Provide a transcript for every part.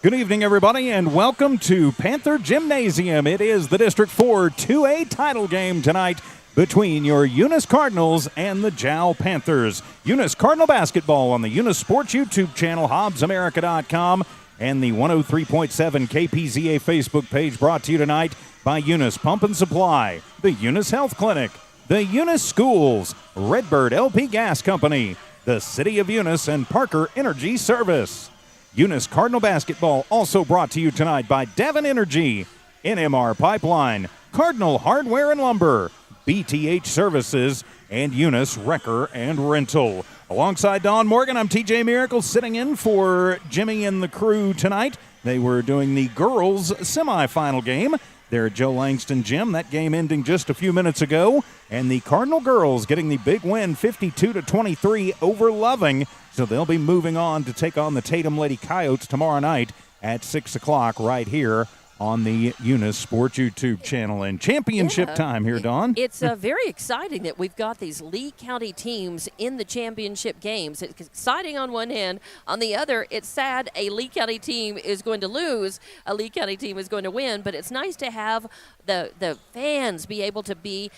Good evening, everybody, and welcome to Panther Gymnasium. It is the District 4 2A title game tonight between your Eunice Cardinals and the Jowl Panthers. Eunice Cardinal basketball on the Eunice Sports YouTube channel, HobbsAmerica.com, and the 103.7 KPZA Facebook page, brought to you tonight by Eunice Pump and Supply, the Eunice Health Clinic, the Eunice Schools, Redbird LP Gas Company, the City of Eunice, and Parker Energy Service. Eunice Cardinal basketball also brought to you tonight by Devon Energy, NMR Pipeline, Cardinal Hardware and Lumber, BTH Services, and Eunice Wrecker and Rental. Alongside Don Morgan, I'm TJ Miracle, sitting in for Jimmy and the crew tonight. They were doing the girls' semifinal game there at Joe Langston Gym. That game ending just a few minutes ago. And the Cardinal girls getting the big win, 52-23 over Loving. So they'll be moving on to take on the Tatum Lady Coyotes tomorrow night at 6 o'clock right here on the Eunice Sports YouTube channel. And championship time here, Dawn. It's very exciting that we've got these Lee County teams in the championship games. It's exciting on one hand. On the other, it's sad a Lee County team is going to lose, a Lee County team is going to win. But it's nice to have the fans be able to be,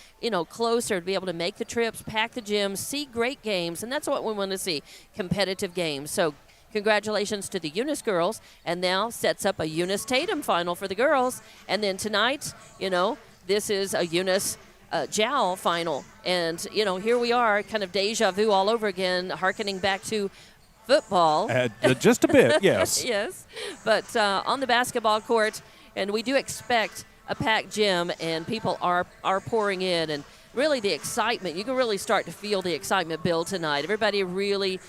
closer, to be able to make the trips, pack the gyms, see great games. And that's what we want to see, competitive games. So congratulations to the Eunice girls, and now sets up a Eunice Tatum final for the girls. And then tonight, this is a Eunice Jowl final. And, here we are, kind of deja vu all over again, hearkening back to football. Just a bit, yes. Yes, but on the basketball court, and we do expect a packed gym, and people are pouring in, and really the excitement, you can really start to feel the excitement build tonight. Everybody really,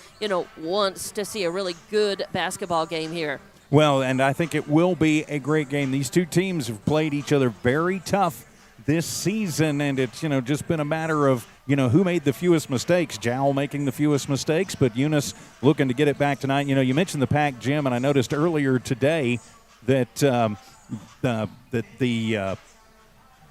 wants to see a really good basketball game here. Well, and I think it will be a great game. These two teams have played each other very tough this season, and it's, just been a matter of, who made the fewest mistakes. Jowl making the fewest mistakes, but Eunice looking to get it back tonight. You mentioned the packed gym, and I noticed earlier today that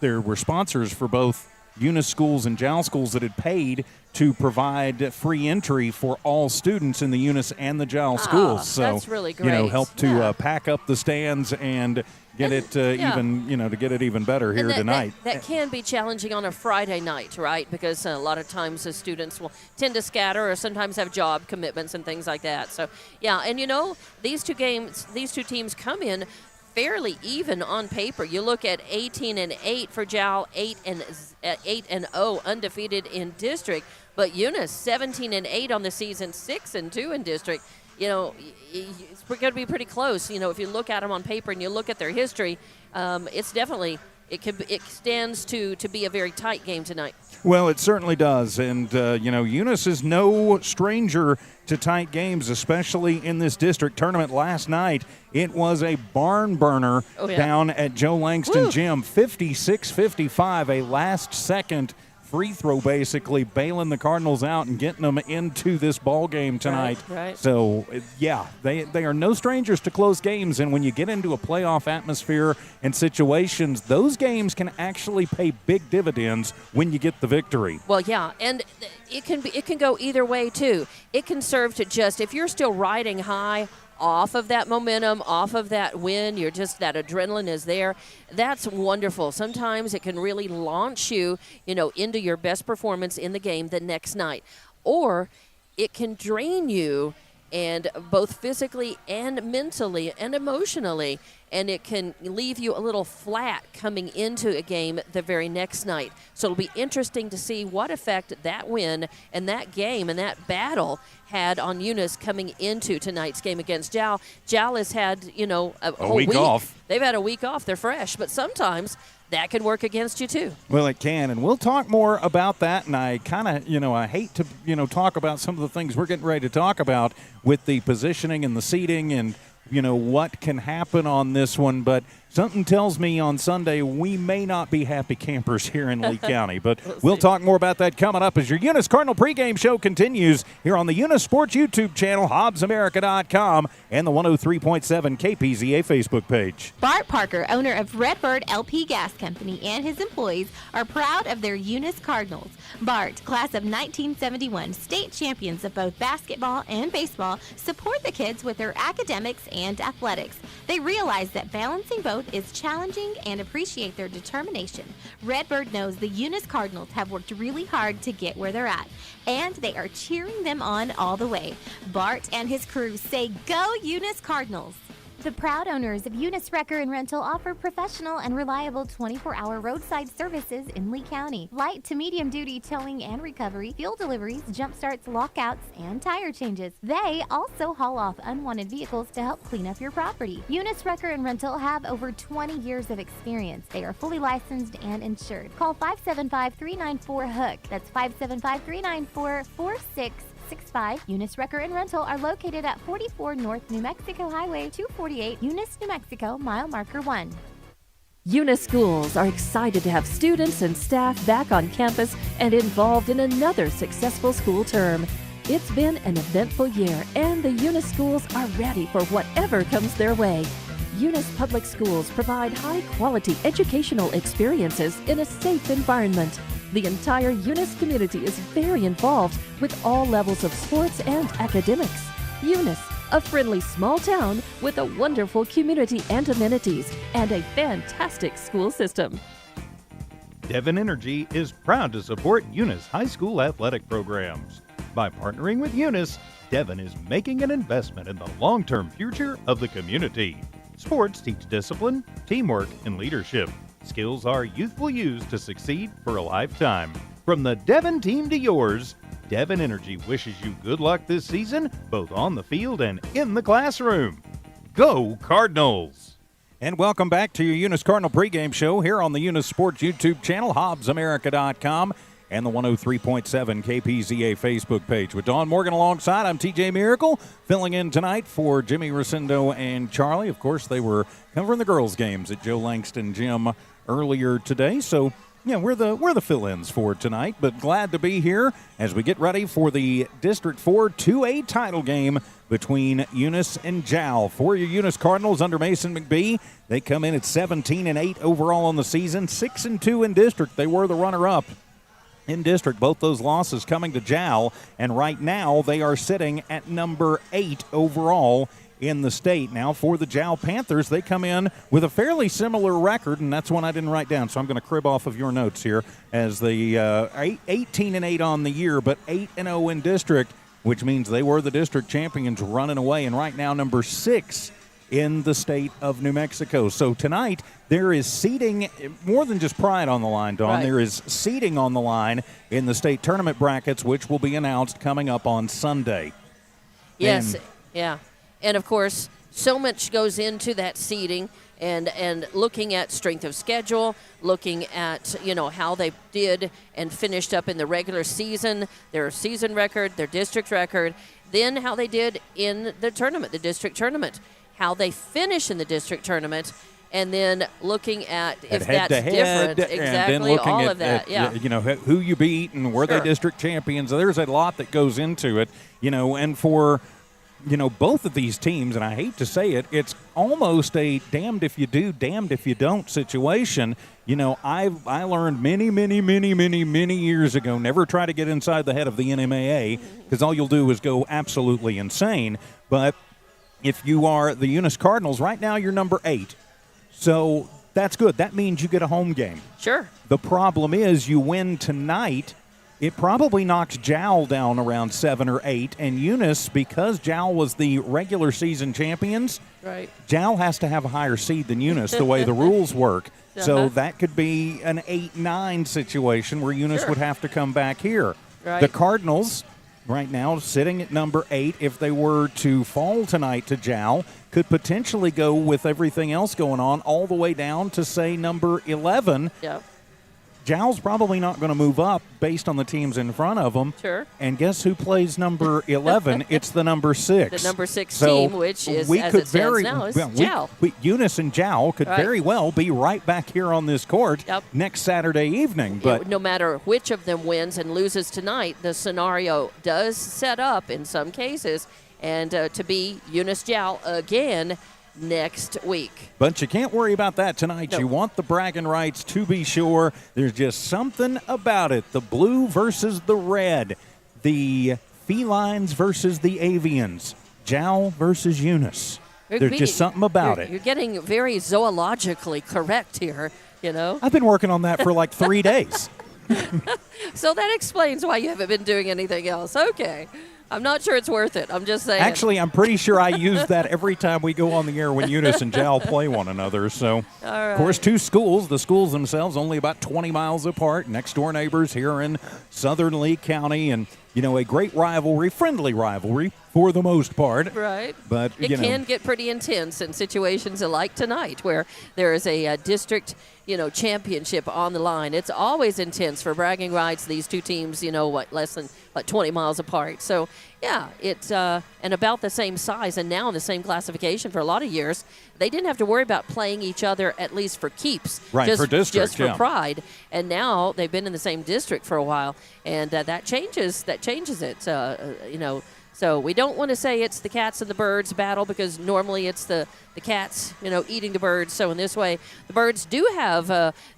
there were sponsors for both Eunice schools and Jowl schools that had paid to provide free entry for all students in the Eunice and the Jowl schools. So that's really great. Help to pack up the stands and get to get it even better here tonight. That can be challenging on a Friday night, right? Because a lot of times the students will tend to scatter or sometimes have job commitments and things like that. So, and these two teams come in fairly even on paper. You look at 18-8 for Jowl, 8-0 undefeated in district, but Eunice 17-8 on the season, 6-2 in district. It's going to be pretty close. If you look at them on paper and you look at their history, it's definitely it stands to be a very tight game tonight. Well, it certainly does. And, Eunice is no stranger to tight games, especially in this district tournament. Last night, it was a barn burner down at Joe Langston Gym, 56-55, a last-second free throw, basically bailing the Cardinals out and getting them into this ball game tonight. Right. So, they are no strangers to close games, and when you get into a playoff atmosphere and situations, those games can actually pay big dividends when you get the victory. Well, and it can go either way too. It can serve to just, if you're still riding high off of that momentum, off of that win, that adrenaline is there. That's wonderful. Sometimes it can really launch you, into your best performance in the game the next night. Or it can drain you, and both physically and mentally and emotionally, and it can leave you a little flat coming into a game the very next night. So it'll be interesting to see what effect that win and that game and that battle had on Eunice coming into tonight's game against Jowl. Jowl has had, a whole week off. They've had a week off. They're fresh, but sometimes that can work against you too. Well, it can, and we'll talk more about that. And I kind of, I hate to, talk about some of the things we're getting ready to talk about with the positioning and the seating and, what can happen on this one. But Something tells me on Sunday we may not be happy campers here in Lee County, but we'll talk more about that coming up as your Eunice Cardinal pregame show continues here on the Eunice Sports YouTube channel, HobbsAmerica.com, and the 103.7 KPZA Facebook page. Bart Parker, owner of Redbird LP Gas Company, and his employees are proud of their Eunice Cardinals. Bart, class of 1971, state champions of both basketball and baseball, support the kids with their academics and athletics. They realize that balancing both is challenging and appreciate their determination. Redbird knows the Eunice Cardinals have worked really hard to get where they're at, and they are cheering them on all the way. Bart and his crew say, "Go Eunice Cardinals!" The proud owners of Eunice Wrecker and Rental offer professional and reliable 24-hour roadside services in Lee County. Light to medium duty towing and recovery, fuel deliveries, jump starts, lockouts, and tire changes. They also haul off unwanted vehicles to help clean up your property. Eunice Wrecker and Rental have over 20 years of experience. They are fully licensed and insured. Call 575-394-HOOK. That's 575-394-4665. Eunice Wrecker and Rental are located at 44 North New Mexico Highway 248, Eunice, New Mexico, mile marker 1. Eunice schools are excited to have students and staff back on campus and involved in another successful school term. It's been an eventful year, and the Eunice schools are ready for whatever comes their way. Eunice Public Schools provide high-quality educational experiences in a safe environment. The entire Eunice community is very involved with all levels of sports and academics. Eunice, a friendly small town with a wonderful community and amenities, and a fantastic school system. Devon Energy is proud to support Eunice High School athletic programs. By partnering with Eunice, Devon is making an investment in the long-term future of the community. Sports teach discipline, teamwork, and leadership. Skills our youth will use to succeed for a lifetime. From the Devon team to yours, Devon Energy wishes you good luck this season, both on the field and in the classroom. Go Cardinals! And welcome back to your Eunice Cardinal pregame show here on the Eunice Sports YouTube channel, HobbsAmerica.com, and the 103.7 KPZA Facebook page. With Dawn Morgan alongside, I'm TJ Miracle, filling in tonight for Jimmy Rosendo and Charlie. Of course, they were covering the girls' games at Joe Langston Gym earlier today, so yeah, we're the fill-ins for tonight, but glad to be here as we get ready for the District 4 2A title game between Eunice and Jowl. For your Eunice Cardinals under Mason McBee, they come in at 17-8 overall on the season, 6-2 in district. They were the runner-up in district. Both those losses coming to Jowl, and right now they are sitting at number 8 overall in the state. Now for the Jowl Panthers, they come in with a fairly similar record, and that's one I didn't write down, so I'm going to crib off of your notes here, as the 18-8 on the year, but 8-0 in district, which means they were the district champions running away, and right now number 6 in the state of New Mexico. So tonight there is seeding, more than just pride on the line, Dawn. Right. There is seeding on the line in the state tournament brackets, which will be announced coming up on Sunday. Yes, yeah. And, of course, so much goes into that seeding and looking at strength of schedule, looking at, how they did and finished up in the regular season, their season record, their district record, then how they did in the tournament, the district tournament, how they finish in the district tournament, and then looking at if that's different. Exactly, and then looking all at, of that, yeah. Who you beat and were they district champions. There's a lot that goes into it, and for both of these teams, and I hate to say it, it's almost a damned if you do, damned if you don't situation. I learned many years ago, never try to get inside the head of the NMAA, because all you'll do is go absolutely insane. But if you are the Eunice Cardinals, right now you're number 8. So that's good. That means you get a home game. Sure. The problem is you win tonight, it probably knocks Jowl down around 7 or 8, and Eunice, because Jowl was the regular season champions, right, Jowl has to have a higher seed than Eunice the way the rules work. So that could be an 8-9 situation where Eunice would have to come back here. Right. The Cardinals, right now, sitting at number 8, if they were to fall tonight to Jowl, could potentially go with everything else going on all the way down to, say, number 11. Yep. Jowl's probably not going to move up based on the teams in front of them. Sure. And guess who plays number 11? It's the number 6. The number 6 so team, which is, as it stands now, is Jowl. Eunice and Jowl could very well be right back here on this court next Saturday evening. But no matter which of them wins and loses tonight, the scenario does set up in some cases and to be Eunice Jowl again next week. But you can't worry about that tonight. No. You want the bragging rights to be sure. There's just something about it. The blue versus the red. The felines versus the avians. Jowl versus Eunice. There's just something about it. You're getting very zoologically correct here, you know. I've been working on that for like 3 days. So that explains why you haven't been doing anything else. Okay. I'm not sure it's worth it. I'm just saying. Actually, I'm pretty sure I use that every time we go on the air when Eunice and Jowl play one another. So, of course, two schools. The schools themselves only about 20 miles apart, next-door neighbors here in southern Lee County. And, you know, a great rivalry, friendly rivalry for the most part. Right. But, it can get pretty intense in situations like tonight where there is a district, championship on the line. It's always intense for bragging rights. These two teams, less than 20 miles apart. So, yeah, it's and about the same size and now in the same classification for a lot of years. They didn't have to worry about playing each other, at least for keeps. Right, for district, just for pride. And now they've been in the same district for a while, and that changes it, So we don't want to say it's the cats and the birds battle because normally it's the cats, eating the birds. So in this way, the birds do have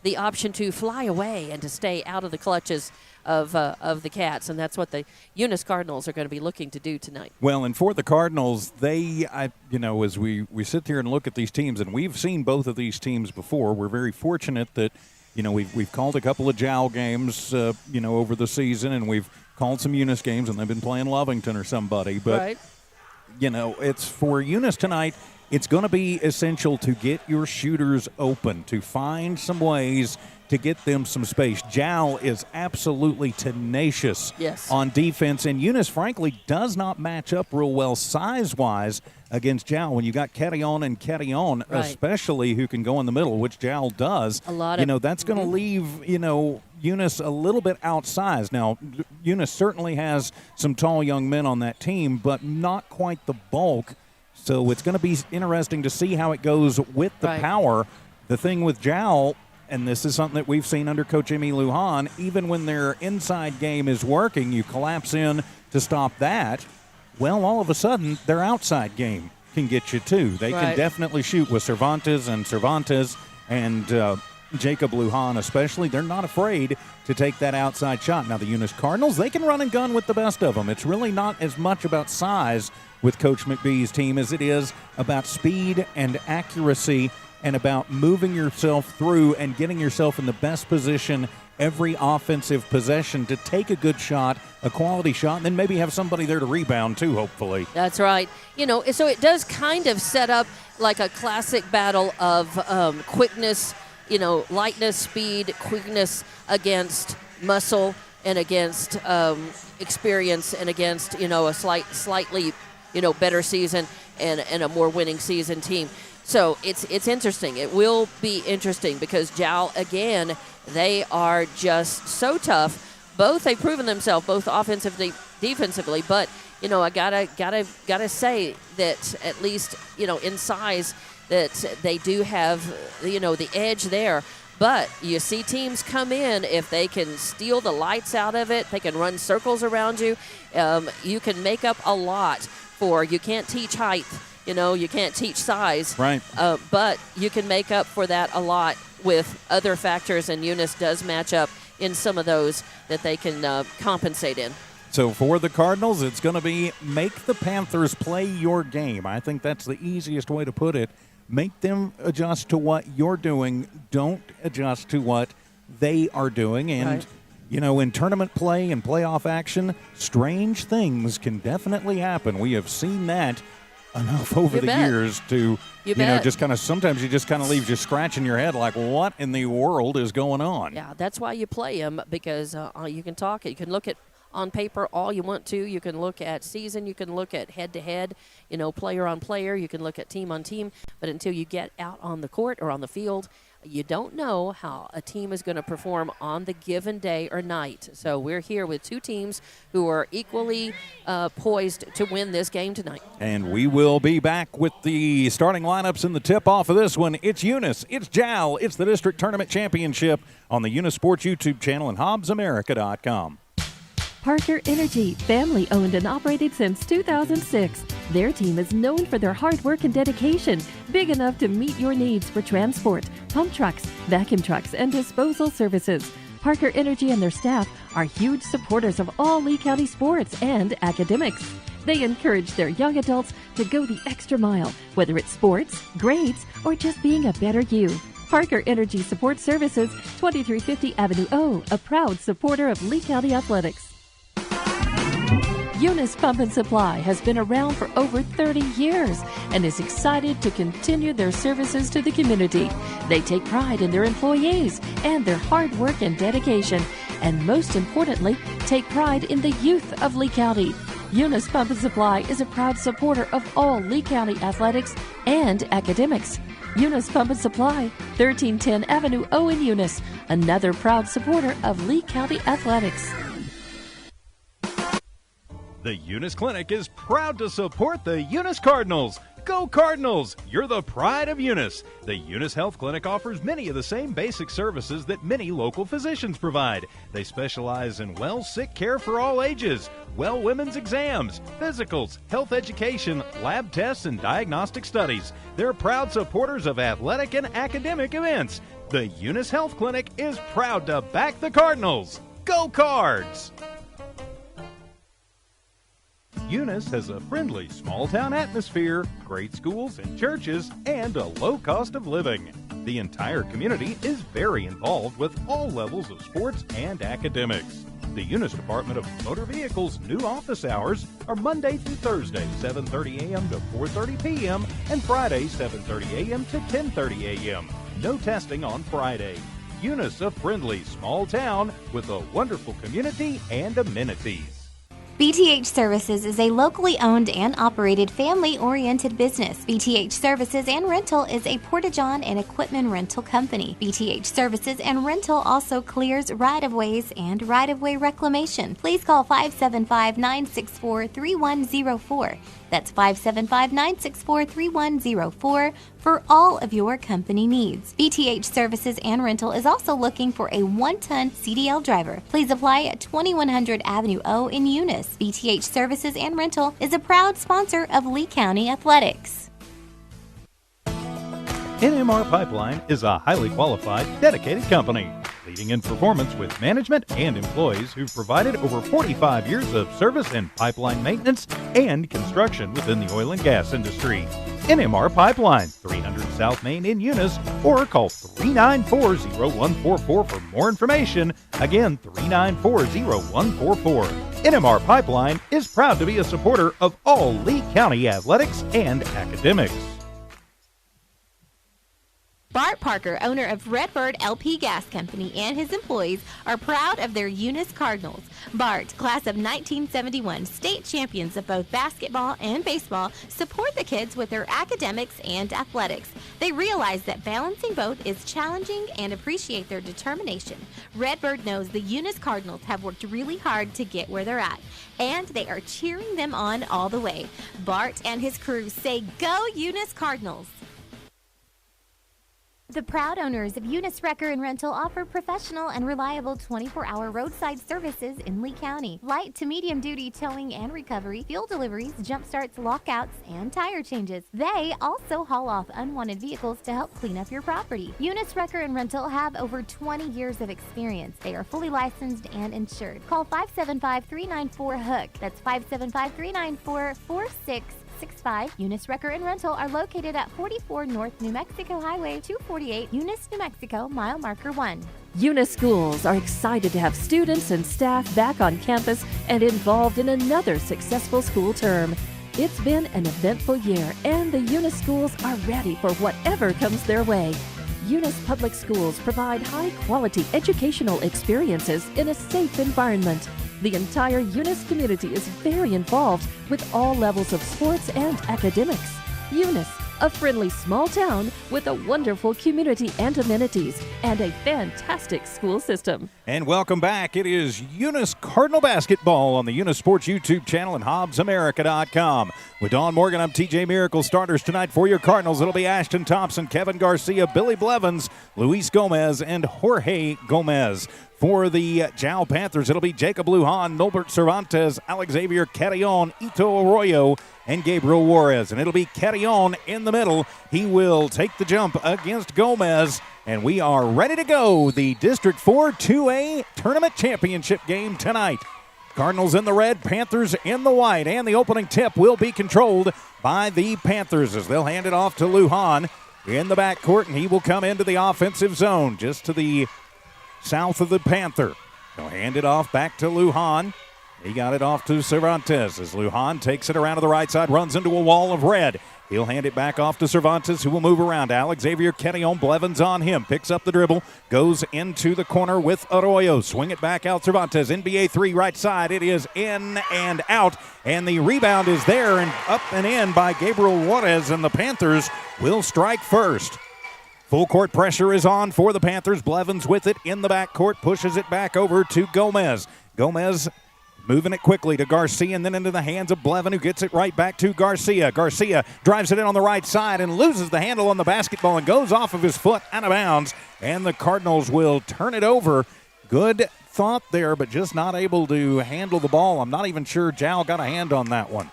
the option to fly away and to stay out of the clutches of the cats, and that's what the Eunice Cardinals are going to be looking to do tonight. Well, and for the Cardinals, as we sit here and look at these teams, and we've seen both of these teams before, we're very fortunate that, we've called a couple of Jowl games, over the season, and we've called some Eunice games, and they've been playing Lovington or somebody. But, it's for Eunice tonight, it's going to be essential to get your shooters open, to find some ways to get them some space. Jowl is absolutely tenacious on defense, and Eunice, frankly, does not match up real well size-wise against Jowl. When you got Carillon and Carillon, especially, who can go in the middle, which Jowl does, that's going to leave, Eunice a little bit outsized. Now, Eunice certainly has some tall young men on that team, but not quite the bulk. So it's going to be interesting to see how it goes with the power. The thing with Jowl, and this is something that we've seen under Coach Emmy Lujan, even when their inside game is working, you collapse in to stop that, well, all of a sudden, their outside game can get you too. They can definitely shoot with Cervantes and Jacob Lujan especially. They're not afraid to take that outside shot. Now, the Eunice Cardinals, they can run and gun with the best of them. It's really not as much about size with Coach McBee's team as it is about speed and accuracy and about moving yourself through and getting yourself in the best position every offensive possession to take a good shot, a quality shot, and then maybe have somebody there to rebound too, hopefully. That's right. So it does kind of set up like a classic battle of quickness, lightness, speed, quickness against muscle and against experience and against, a slightly, better season and a more winning season team. So it's interesting. It will be interesting because Jowl, again, they are just so tough. Both they've proven themselves, both offensively, defensively. But I gotta say that at least in size that they do have the edge there. But you see teams come in, if they can steal the lights out of it, they can run circles around you. You can make up a lot for. You can't teach height. You can't teach size. Right. But you can make up for that a lot with other factors, and Eunice does match up in some of those that they can compensate in. So for the Cardinals, it's going to be make the Panthers play your game. I think that's the easiest way to put it. Make them adjust to what you're doing. Don't adjust to what they are doing. And, in tournament play and playoff action, strange things can definitely happen. We have seen that enough over the years to, just kind of, sometimes you just kind of leaves you scratching your head like, what in the world is going on? Yeah, that's why you play them, because you can talk. You can look at on paper all you want to. You can look at season. You can look at head-to-head, player on player. You can look at team on team. But until you get out on the court or on the field, You don't know how a team is going to perform on the given day or night. So we're here with two teams who are equally poised to win this game tonight. And we will be back with the starting lineups and the tip-off of this one. It's Eunice, it's Jal, it's the District Tournament Championship on the Eunice Sports YouTube channel and HobbsAmerica.com. Parker Energy, family owned and operated since 2006. Their team is known for their hard work and dedication, big enough to meet your needs for transport, pump trucks, vacuum trucks, and disposal services. Parker Energy and their staff are huge supporters of all Lee County sports and academics. They encourage their young adults to go the extra mile, whether it's sports, grades, or just being a better you. Parker Energy Support Services, 2350 Avenue O, a proud supporter of Lee County athletics. Eunice Pump and Supply has been around for over 30 years and is excited to continue their services to the community. They take pride in their employees and their hard work and dedication, and most importantly, take pride in the youth of Lee County. Eunice Pump and Supply is a proud supporter of all Lee County athletics and academics. Eunice Pump and Supply, 1310 Avenue O in Eunice, another proud supporter of Lee County athletics. The Eunice Clinic is proud to support the Eunice Cardinals. Go Cardinals! You're the pride of Eunice. The Eunice Health Clinic offers many of the same basic services that many local physicians provide. They specialize in sick care for all ages, women's exams, physicals, health education, lab tests, and diagnostic studies. They're proud supporters of athletic and academic events. The Eunice Health Clinic is proud to back the Cardinals. Go Cards! Eunice has a friendly small-town atmosphere, great schools and churches, and a low cost of living. The entire community is very involved with all levels of sports and academics. The Eunice Department of Motor Vehicles' new office hours are Monday through Thursday, 7:30 a.m. to 4:30 p.m., and Friday, 7:30 a.m. to 10:30 a.m. No testing on Friday. Eunice, a friendly small town with a wonderful community and amenities. BTH Services is a locally owned and operated family-oriented business. BTH Services and Rental is a Porta-John and equipment rental company. BTH Services and Rental also clears right-of-ways and right-of-way reclamation. Please call 575-964-3104. That's 575-964-3104 for all of your company needs. BTH Services and Rental is also looking for a 1-ton CDL driver. Please apply at 2100 Avenue O in Eunice. BTH Services and Rental is a proud sponsor of Lee County Athletics. NMR Pipeline is a highly qualified, dedicated company, leading in performance with management and employees who've provided over 45 years of service in pipeline maintenance and construction within the oil and gas industry. NMR Pipeline, 300 South Main in Eunice, or call 394-0144 for more information. Again, 394-0144. NMR Pipeline is proud to be a supporter of all Lee County athletics and academics. Bart Parker, owner of Redbird LP Gas Company, and his employees are proud of their Eunice Cardinals. Bart, class of 1971, state champions of both basketball and baseball, support the kids with their academics and athletics. They realize that balancing both is challenging and appreciate their determination. Redbird knows the Eunice Cardinals have worked really hard to get where they're at, and they are cheering them on all the way. Bart and his crew say, "Go Eunice Cardinals!" The proud owners of Eunice Wrecker and Rental offer professional and reliable 24-hour roadside services in Lee County. Light to medium duty towing and recovery, fuel deliveries, jump starts, lockouts, and tire changes. They also haul off unwanted vehicles to help clean up your property. Eunice Wrecker and Rental have over 20 years of experience. They are fully licensed and insured. Call 575-394-HOOK. That's 575-394-4665. Eunice Wrecker and Rental are located at 44 North New Mexico Highway 248, Eunice, New Mexico, mile marker 1. Eunice schools are excited to have students and staff back on campus and involved in another successful school term. It's been an eventful year, and the Eunice schools are ready for whatever comes their way. Eunice Public Schools provide high-quality educational experiences in a safe environment. The entire Eunice community is very involved with all levels of sports and academics. Eunice, A friendly small town with a wonderful community and amenities and a fantastic school system. And welcome back. It is Eunice Cardinal basketball on the Eunice Sports YouTube channel and HobbsAmerica.com. With Dawn Morgan, I'm TJ Miracle. Starters tonight for your Cardinals. It'll be Ashton Thompson, Kevin Garcia, Billy Blevins, Luis Gomez, and Jorge Gomez. For the Jow Panthers, it'll be Jacob Lujan, Nolbert Cervantes, Alex Xavier Carrion, Ito Arroyo, and Gabriel Juarez. And it'll be Carrion in the middle. He will take the jump against Gomez. And we are ready to go. The District 4 2A Tournament Championship game tonight. Cardinals in the red, Panthers in the white. And the opening tip will be controlled by the Panthers as they'll hand it off to Lujan in the backcourt. And he will come into the offensive zone just to the south of the Panther. They'll hand it off back to Lujan. He got it off to Cervantes as Lujan takes it around to the right side, runs into a wall of red. He'll hand it back off to Cervantes, who will move around. Alex Xavier Carrion, Blevins on him. Picks up the dribble, goes into the corner with Arroyo. Swing it back out, Cervantes. NBA 3 right side. It is in and out. And the rebound is there and up and in by Gabriel Juarez, and the Panthers will strike first. Full court pressure is on for the Panthers. Blevins with it in the backcourt, pushes it back over to Gomez. Gomez moving it quickly to Garcia and then into the hands of Blevin, who gets it right back to Garcia. Garcia drives it in on the right side and loses the handle on the basketball and goes off of his foot out of bounds. And the Cardinals will turn it over. Good thought there, but just not able to handle the ball. I'm not even sure Jow got a hand on that one.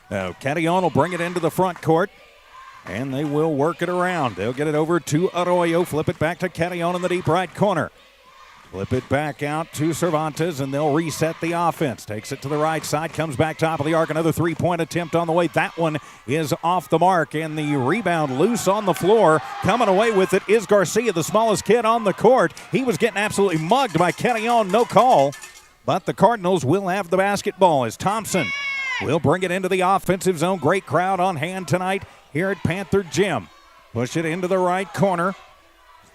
Carrion will bring it into the front court. And they will work it around. They'll get it over to Arroyo, flip it back to Carrion in the deep right corner. Flip it back out to Cervantes, and they'll reset the offense. Takes it to the right side, comes back top of the arc. Another three-point attempt on the way. That one is off the mark, and the rebound loose on the floor. Coming away with it is Garcia, the smallest kid on the court. He was getting absolutely mugged by Carrion, no call. But the Cardinals will have the basketball as Thompson will bring it into the offensive zone. Great crowd on hand tonight here at Panther Gym. Push it into the right corner.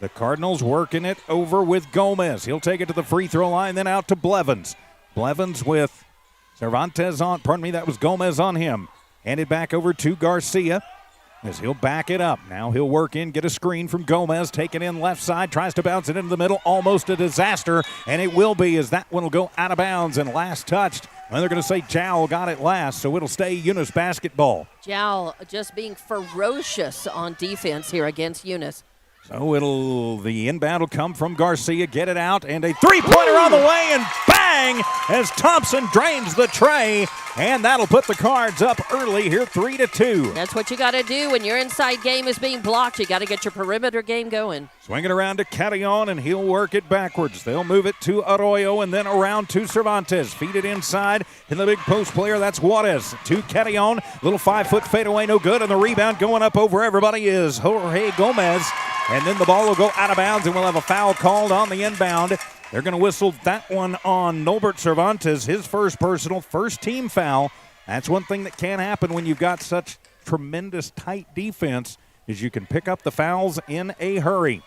The Cardinals working it over with Gomez. He'll take it to the free throw line, then out to Blevins. Blevins with Cervantes on, that was Gomez on him. Handed back over to Garcia as he'll back it up. Now he'll work in, get a screen from Gomez, take it in left side, tries to bounce it into the middle. Almost a disaster, and it will be as that one will go out of bounds and last touched. And they're going to say Jow got it last, so it'll stay Eunice basketball. Jow just being ferocious on defense here against Eunice. So the inbound will come from Garcia, get it out, and a three-pointer on the way, and bang, as Thompson drains the tray, and that'll put the Cards up early here, 3-2. That's what you got to do when your inside game is being blocked. You got to get your perimeter game going. Swing it around to Carrion, and he'll work it backwards. They'll move it to Arroyo, and then around to Cervantes. Feed it inside, and the big post player, that's Juarez. To Carrion, little 5-foot fadeaway, no good, and the rebound going up over everybody is Jorge Gomez. And then the ball will go out of bounds, and we'll have a foul called on the inbound. They're going to whistle that one on Nolbert Cervantes, his first personal, first team foul. That's one thing that can happen when you've got such tremendous tight defense, is you can pick up the fouls in a hurry.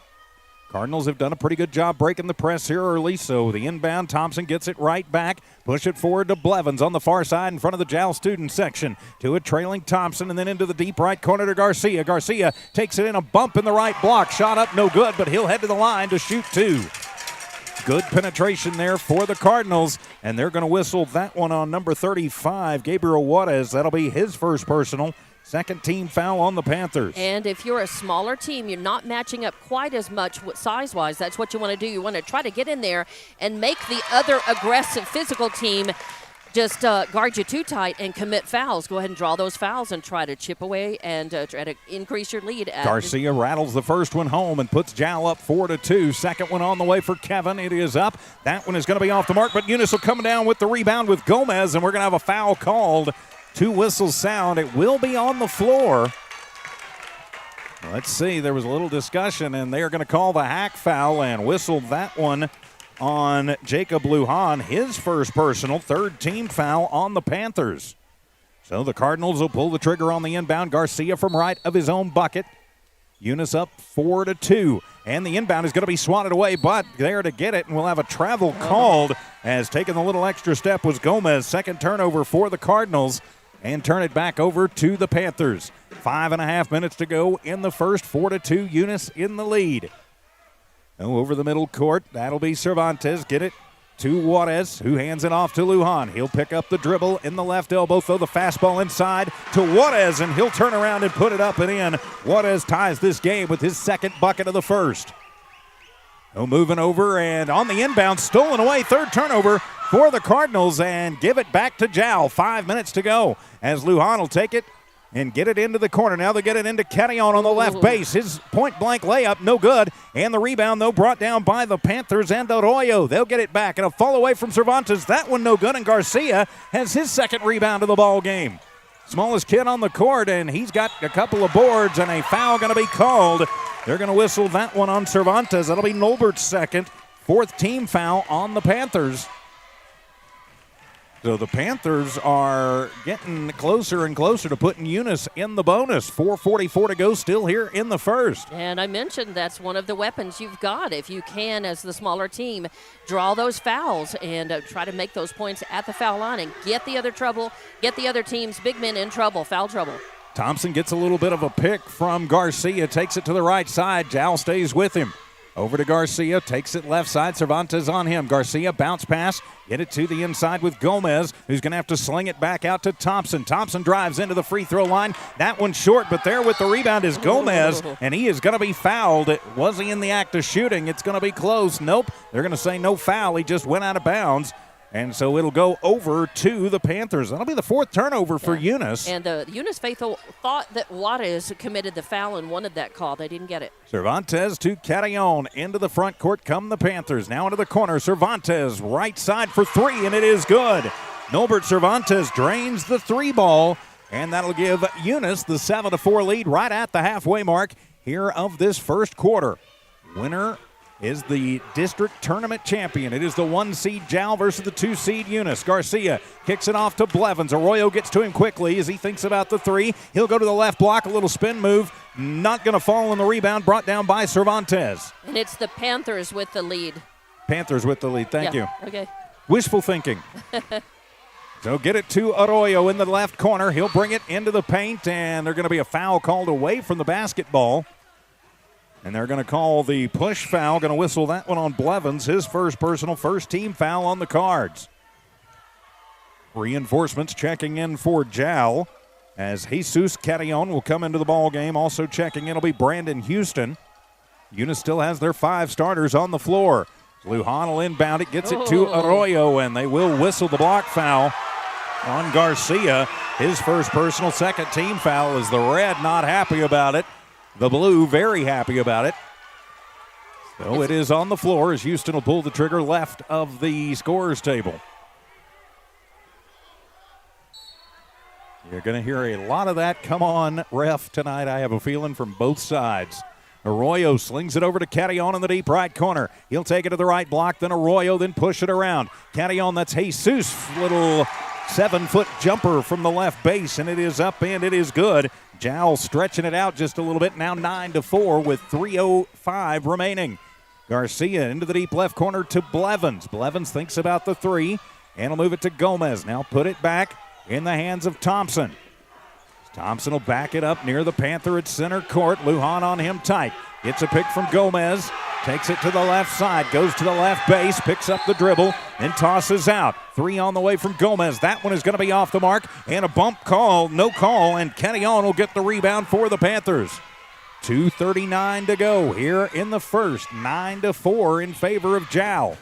Cardinals have done a pretty good job breaking the press here early, so the inbound, Thompson gets it right back. Push it forward to Blevins on the far side in front of the Jow student section. To a trailing Thompson, and then into the deep right corner to Garcia. Garcia takes it in, a bump in the right block. Shot up, no good, but he'll head to the line to shoot two. Good penetration there for the Cardinals, and they're going to whistle that one on number 35, Gabriel Juarez. That'll be his first personal. Second team foul on the Panthers. And if you're a smaller team, you're not matching up quite as much size-wise. That's what you want to do. You want to try to get in there and make the other aggressive physical team just guard you too tight and commit fouls. Go ahead and draw those fouls and try to chip away and try to increase your lead. Garcia rattles the first one home and puts Jow up 4-2. Second one on the way for Kevin. It is up. That one is going to be off the mark, but Eunice will come down with the rebound with Gomez, and we're going to have a foul called. Two whistles sound. It will be on the floor. Let's see. There was a little discussion, and they are going to call the hack foul and whistle that one on Jacob Lujan, his first personal, third team foul on the Panthers. So the Cardinals will pull the trigger on the inbound. Garcia from right of his own bucket. Eunice up 4-2. And the inbound is going to be swatted away, but there to get it, and we'll have a travel called as taking the little extra step was Gomez. Second turnover for the Cardinals. and turn it back over to the Panthers. 5.5 minutes to go in the first. 4-2, Eunice in the lead. Oh, over the middle court, that'll be Cervantes. Get it to Juarez, who hands it off to Lujan. He'll pick up the dribble in the left elbow, throw the fastball inside to Juarez, and he'll turn around and put it up and in. Juarez ties this game with his second bucket of the first. Oh, moving over and on the inbound, stolen away, third turnover for the Cardinals, and give it back to Jow. 5 minutes to go as Lujan will take it and get it into the corner. Now they get it into Carillon on the left base. His point-blank layup, no good. And the rebound, though, brought down by the Panthers and Arroyo. They'll get it back. And a fall away from Cervantes. That one no good, and Garcia has his second rebound of the ball game. Smallest kid on the court, and he's got a couple of boards, and a foul going to be called. They're going to whistle that one on Cervantes. That'll be Nolbert's second. Fourth team foul on the Panthers. So the Panthers are getting closer and closer to putting Eunice in the bonus. 4:44 to go still here in the first. And I mentioned that's one of the weapons you've got. If you can, as the smaller team, draw those fouls and try to make those points at the foul line and get the other team's big men in trouble, foul trouble. Thompson gets a little bit of a pick from Garcia, takes it to the right side. Jow stays with him. Over to Garcia, takes it left side. Cervantes on him. Garcia, bounce pass. Get it to the inside with Gomez, who's going to have to sling it back out to Thompson. Thompson drives into the free throw line. That one's short, but there with the rebound is Gomez, and he is going to be fouled. Was he in the act of shooting? It's going to be close. Nope. They're going to say no foul. He just went out of bounds. And so it'll go over to the Panthers. That'll be the fourth turnover for Eunice. And the Eunice faithful thought that Juarez committed the foul and wanted that call. They didn't get it. Cervantes to Carillon. Into the front court come the Panthers. Now into the corner. Cervantes right side for three, and it is good. Nolbert Cervantes drains the three ball, and that'll give Eunice the 7-4 lead right at the halfway mark here of this first quarter. Winner is the district tournament champion. It is the 1 seed Jow versus the 2 seed Eunice. Garcia kicks it off to Blevins. Arroyo gets to him quickly as he thinks about the three. He'll go to the left block, a little spin move. Not going to fall on the rebound, brought down by Cervantes. And it's the Panthers with the lead. Panthers with the lead, thank you. Okay. Wishful thinking. So get it to Arroyo in the left corner. He'll bring it into the paint, and there's going to be a foul called away from the basketball. And they're going to call the push foul, going to whistle that one on Blevins, his first personal, first team foul on the Cards. Reinforcements checking in for Jow as Jesus Carillon will come into the ball game. Also checking in will be Brandon Houston. Eunice still has their 5 starters on the floor. Lujan will inbound it, gets it to Arroyo, and they will whistle the block foul on Garcia. His first personal, second team foul. Is the Red not happy about it? The Blue very happy about it. So it is on the floor as Houston will pull the trigger left of the scorer's table. You're going to hear a lot of that come on, ref, tonight, I have a feeling, from both sides. Arroyo slings it over to Carillon in the deep right corner. He'll take it to the right block, then Arroyo, then push it around. Carillon, that's Jesus, little 7-foot jumper from the left base, and it is up and it is good. Jowl stretching it out just a little bit, now 9-4 with 3:05 remaining. Garcia into the deep left corner to Blevins. Blevins thinks about the three, and will move it to Gomez. Now put it back in the hands of Thompson. Thompson will back it up near the Panther at center court. Lujan on him tight. Gets a pick from Gomez. Takes it to the left side. Goes to the left base. Picks up the dribble and tosses out. 3 on the way from Gomez. That one is going to be off the mark. And a bump call. No call. And Carillon will get the rebound for the Panthers. 2:39 to go here in the first. 9-4 in favor of Jow.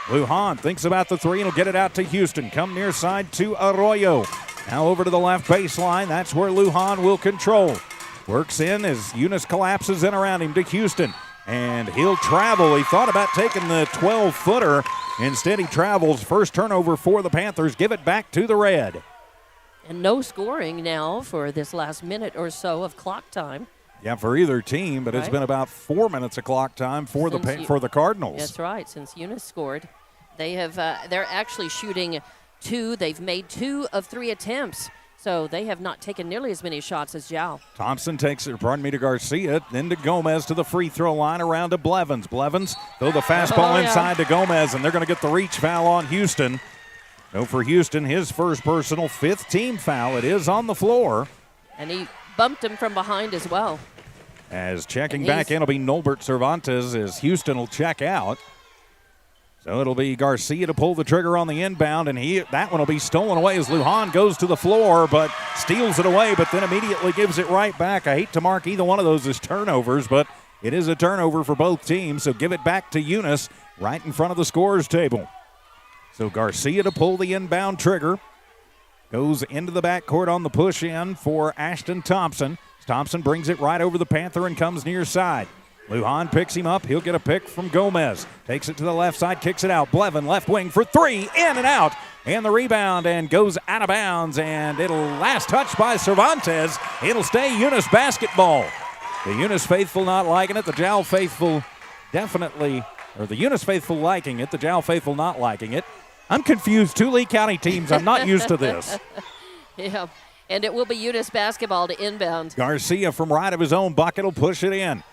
Lujan thinks about the three and will get it out to Houston. Come near side to Arroyo. Now over to the left baseline. That's where Lujan will control. Works in as Eunice collapses in around him to Houston. And he'll travel. He thought about taking the 12-footer. Instead, he travels. First turnover for the Panthers. Give it back to the Red. And no scoring now for this last minute or so of clock time. Yeah, for either team, but it's been about 4 minutes of clock time for the Cardinals. That's right. Since Eunice scored, they're actually shooting 2. They've made 2 of 3 attempts. So they have not taken nearly as many shots as Jow. Thompson takes it, to Garcia, then to Gomez to the free throw line, around to Blevins. Blevins throw the fastball inside to Gomez, and they're going to get the reach foul on Houston. So for Houston, his first personal, 5th team foul. It is on the floor. And he bumped him from behind as well. As checking back in will be Nolbert Cervantes as Houston will check out. So it'll be Garcia to pull the trigger on the inbound, and that one will be stolen away as Lujan goes to the floor, but steals it away, but then immediately gives it right back. I hate to mark either one of those as turnovers, but it is a turnover for both teams, so give it back to Eunice right in front of the scorers table. So Garcia to pull the inbound trigger. Goes into the backcourt on the push-in for Ashton Thompson. Thompson brings it right over the Panther and comes near side. Lujan picks him up. He'll get a pick from Gomez. Takes it to the left side, kicks it out. Blevin, left wing for 3, in and out. And the rebound and goes out of bounds. And it'll last touch by Cervantes. It'll stay Eunice basketball. The Eunice faithful not liking it. The Jowl faithful definitely, or the Eunice faithful liking it. The Jowl faithful not liking it. I'm confused. 2 Lee County teams. I'm not used to this. Yeah, and it will be Eunice basketball to inbound. Garcia from right of his own bucket will push it in.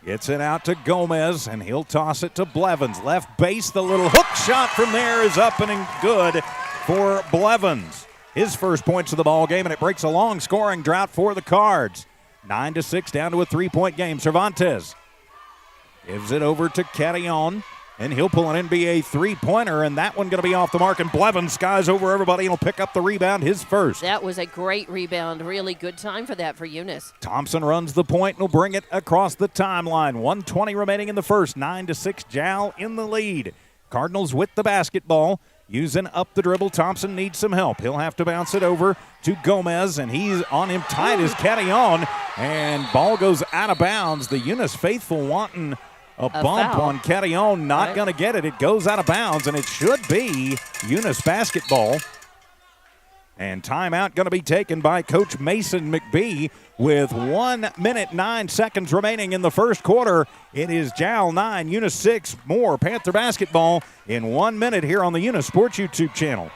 Gets it out to Gomez, and he'll toss it to Blevins. Left base, the little hook shot from there is up and good for Blevins. His first points of the ball game, and it breaks a long scoring drought for the Cards. 9-6 down to a 3-point game. Cervantes gives it over to Carillon, and he'll pull an NBA three-pointer, and that one going to be off the mark, and Blevins skies over everybody and will pick up the rebound, his first. That was a great rebound. Really good time for that for Eunice. Thompson runs the point and will bring it across the timeline. 1:20 remaining in the first. 9-6, Jowl in the lead. Cardinals with the basketball. Using up the dribble. Thompson needs some help. He'll have to bounce it over to Gomez, and he's on him tight as Carillon, and ball goes out of bounds. The Eunice faithful wanting a bump foul on Carillon, not going to get it. It goes out of bounds, and it should be Eunice basketball. And timeout going to be taken by Coach Mason McBee with 1 minute, 9 seconds remaining in the first quarter. It is Jowl 9, Eunice 6. More Panther basketball in 1 minute here on the Eunice Sports YouTube channel.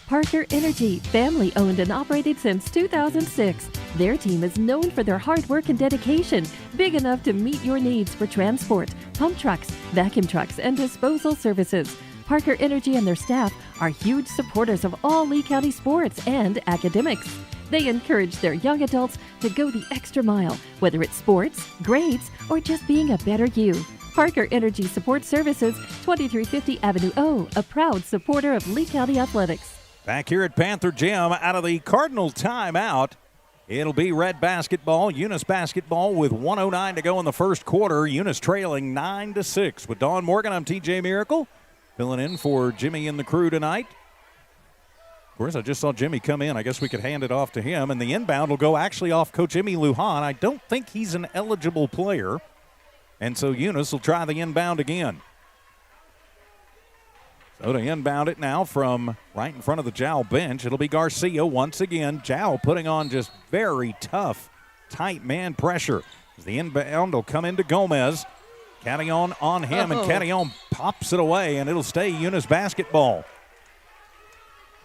Parker Energy, family owned and operated since 2006. Their team is known for their hard work and dedication, big enough to meet your needs for transport, pump trucks, vacuum trucks, and disposal services. Parker Energy and their staff are huge supporters of all Lee County sports and academics. They encourage their young adults to go the extra mile, whether it's sports, grades, or just being a better you. Parker Energy Support Services, 2350 Avenue O, a proud supporter of Lee County athletics. Back here at Panther Gym, out of the Cardinal timeout, it'll be Red basketball, Eunice basketball with 1:09 to go in the first quarter. Eunice trailing 9-6. With Dawn Morgan, I'm TJ Miracle, filling in for Jimmy and the crew tonight. Of course, I just saw Jimmy come in. I guess we could hand it off to him. And the inbound will go actually off Coach Emmy Lujan. I don't think he's an eligible player. And so Eunice will try the inbound again. So to inbound it now from right in front of the Jowl bench, it'll be Garcia once again. Jowl putting on just very tough, tight man pressure. The inbound will come into Gomez. Carillon on him, and Carillon pops it away, and it'll stay Eunice basketball.